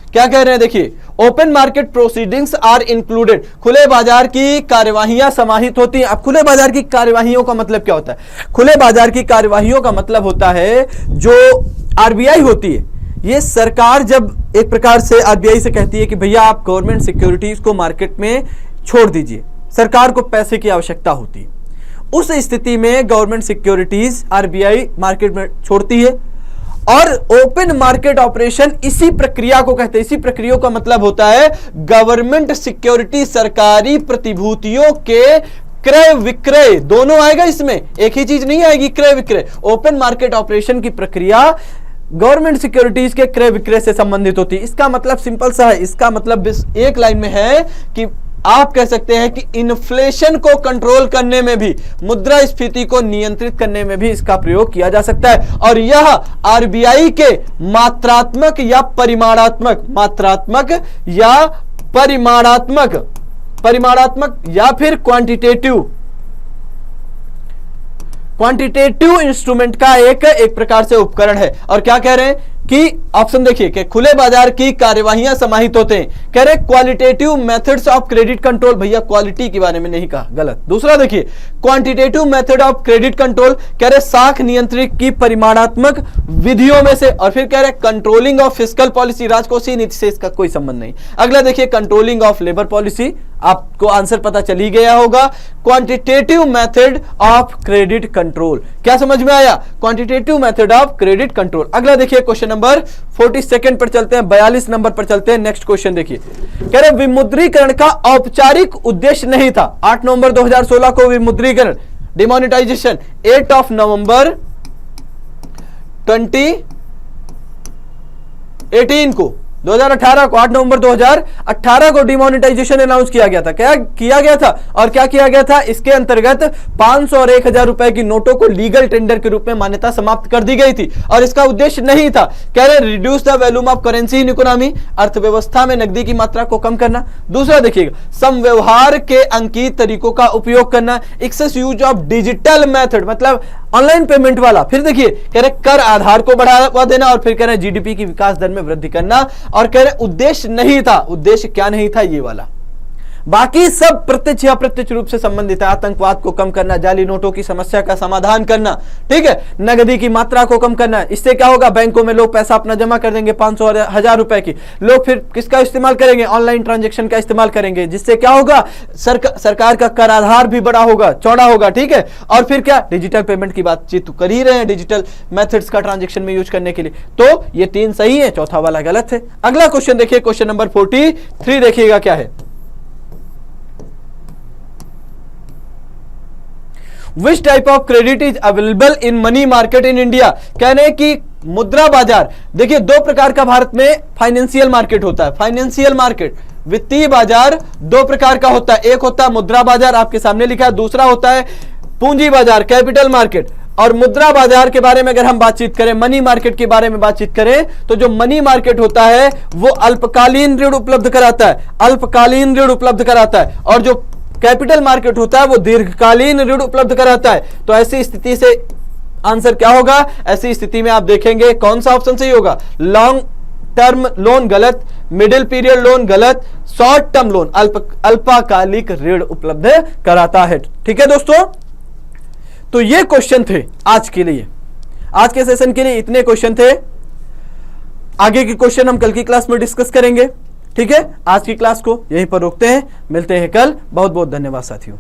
क्या कह रहे हैं, देखिए open market proceedings are included. खुले बाजार की कार्यवाहियां समाहित होती हैं। अब खुले बाजार की कार्यवाहियों का मतलब क्या होता है, खुले बाजार की कार्यवाहियों का मतलब होता है जो आरबीआई होती है, ये सरकार जब एक प्रकार से आरबीआई से कहती है कि भैया आप गवर्नमेंट सिक्योरिटीज को मार्केट में छोड़ दीजिए, सरकार को पैसे की आवश्यकता होती है, उस स्थिति में गवर्नमेंट सिक्योरिटीज आरबीआई मार्केट में छोड़ती है। और ओपन मार्केट ऑपरेशन इसी प्रक्रिया को कहते हैं। इसी प्रक्रिया का मतलब होता है गवर्नमेंट सिक्योरिटी, सरकारी प्रतिभूतियों के क्रय विक्रय, दोनों आएगा इसमें, एक ही चीज नहीं आएगी, क्रय विक्रय। ओपन मार्केट ऑपरेशन की प्रक्रिया गवर्नमेंट सिक्योरिटीज के क्रय विक्रय से संबंधित होती है। इसका मतलब सिंपल सा है, इसका मतलब एक लाइन में है कि आप कह सकते हैं कि इन्फ्लेशन को कंट्रोल करने में भी, मुद्रास्फीति को नियंत्रित करने में भी इसका प्रयोग किया जा सकता है। और यह आरबीआई के मात्रात्मक या परिमाणात्मक, मात्रात्मक या परिमाणात्मक या फिर क्वांटिटेटिव इंस्ट्रूमेंट का एक प्रकार से उपकरण है। और क्या कह रहे हैं कि ऑप्शन देखिए कि खुले बाजार की कार्यवाहियां समाहित होते हैं। कह रहे qualitative methods of credit control, भैया क्वालिटी के बारे में नहीं कहा, गलत। दूसरा देखिए quantitative method of credit control, कह रहे साख नियंत्रण की परिमाणात्मक विधियों में से। और फिर कह रहे कंट्रोलिंग ऑफ फिस्कल पॉलिसी, राजकोषीय नीति से इसका कोई संबंध नहीं। अगला देखिए कंट्रोलिंग ऑफ लेबर पॉलिसी, आपको आंसर पता चल ही गया होगा। Quantitative method of credit control, क्या समझ में आया, quantitative method of credit control. अगला देखिए क्वेश्चन नंबर 42 पर चलते हैं, 42 नंबर पर चलते हैं। नेक्स्ट क्वेश्चन देखिए, कह रहे विमुद्रीकरण का औपचारिक उद्देश्य नहीं था। 8 नवंबर 2016 को विमुद्रीकरण, डिमोनेटाइजेशन 8 नवंबर 18 को, 2018 को, 8 नवंबर 2018 को डिमोनेटाइजेशन अनाउंस किया गया था। क्या किया गया था और क्या किया गया था? इसके अंतर्गत 500 और 1000 रुपए की नोटों को लीगल टेंडर के रूप में मान्यता समाप्त कर दी गई थी और इसका उद्देश्य नहीं था, कह रहे reduce the volume of currency in economy, अर्थव्यवस्था में नकदी की मात्रा को कम करना। दूसरा देखिएगा, समव्यवहार के अंकित तरीकों का उपयोग करना, excess use of digital method, मतलब ऑनलाइन पेमेंट वाला। फिर देखिए कह रहे कर आधार को बढ़ावा देना और फिर कह रहे जीडीपी की विकास दर में वृद्धि करना और कह रहे उद्देश्य नहीं था। उद्देश्य क्या नहीं था? ये वाला। बाकी सब प्रत्यक्ष या अप्रत्यक्ष रूप से संबंधित है। आतंकवाद को कम करना, जाली नोटों की समस्या का समाधान करना, ठीक है, नगदी की मात्रा को कम करना। इससे क्या होगा? बैंकों में लोग पैसा अपना जमा कर देंगे 500 और 1000 रुपए की, लोग फिर किसका इस्तेमाल करेंगे? ऑनलाइन ट्रांजेक्शन का इस्तेमाल करेंगे, जिससे क्या होगा? सरकार का कर आधार भी बड़ा होगा, चौड़ा होगा, ठीक है। और फिर क्या? डिजिटल पेमेंट की बातचीत कर ही रहे हैं, डिजिटल मेथड्स का ट्रांजेक्शन में यूज करने के लिए। तो ये 3 सही है, चौथा वाला गलत है। अगला क्वेश्चन देखिए, क्वेश्चन नंबर 43 देखिएगा क्या है। Which type of credit is available in money market in India? कहने की मुद्रा बाजार, देखिए 2 प्रकार का भारत में फाइनेंशियल मार्केट होता है। फाइनेंशियल मार्केट, वित्तीय बाजार 2 प्रकार का होता है। एक होता है मुद्रा बाजार, आपके सामने लिखा है, दूसरा होता है पूंजी बाजार, कैपिटल मार्केट। और मुद्रा बाजार के बारे में अगर हम बातचीत करें, मनी मार्केट के बारे में बातचीत करें, तो जो मनी मार्केट होता है वो अल्पकालीन ऋण उपलब्ध कराता है, अल्पकालीन ऋण उपलब्ध कराता है। और जो कैपिटल मार्केट होता है वो दीर्घकालीन ऋण उपलब्ध कराता है। तो ऐसी स्थिति से आंसर क्या होगा? ऐसी स्थिति में आप देखेंगे कौन सा ऑप्शन सही होगा? लॉन्ग टर्म लोन गलत, मिडिल पीरियड लोन गलत, शॉर्ट टर्म लोन अल्पकालिक ऋण उपलब्ध कराता है। ठीक है दोस्तों, तो ये क्वेश्चन थे आज के लिए, आज के सेशन के लिए इतने क्वेश्चन थे। आगे के क्वेश्चन हम कल की क्लास में डिस्कस करेंगे। ठीक है, आज की क्लास को यहीं पर रोकते हैं, मिलते हैं कल। बहुत बहुत धन्यवाद साथियों।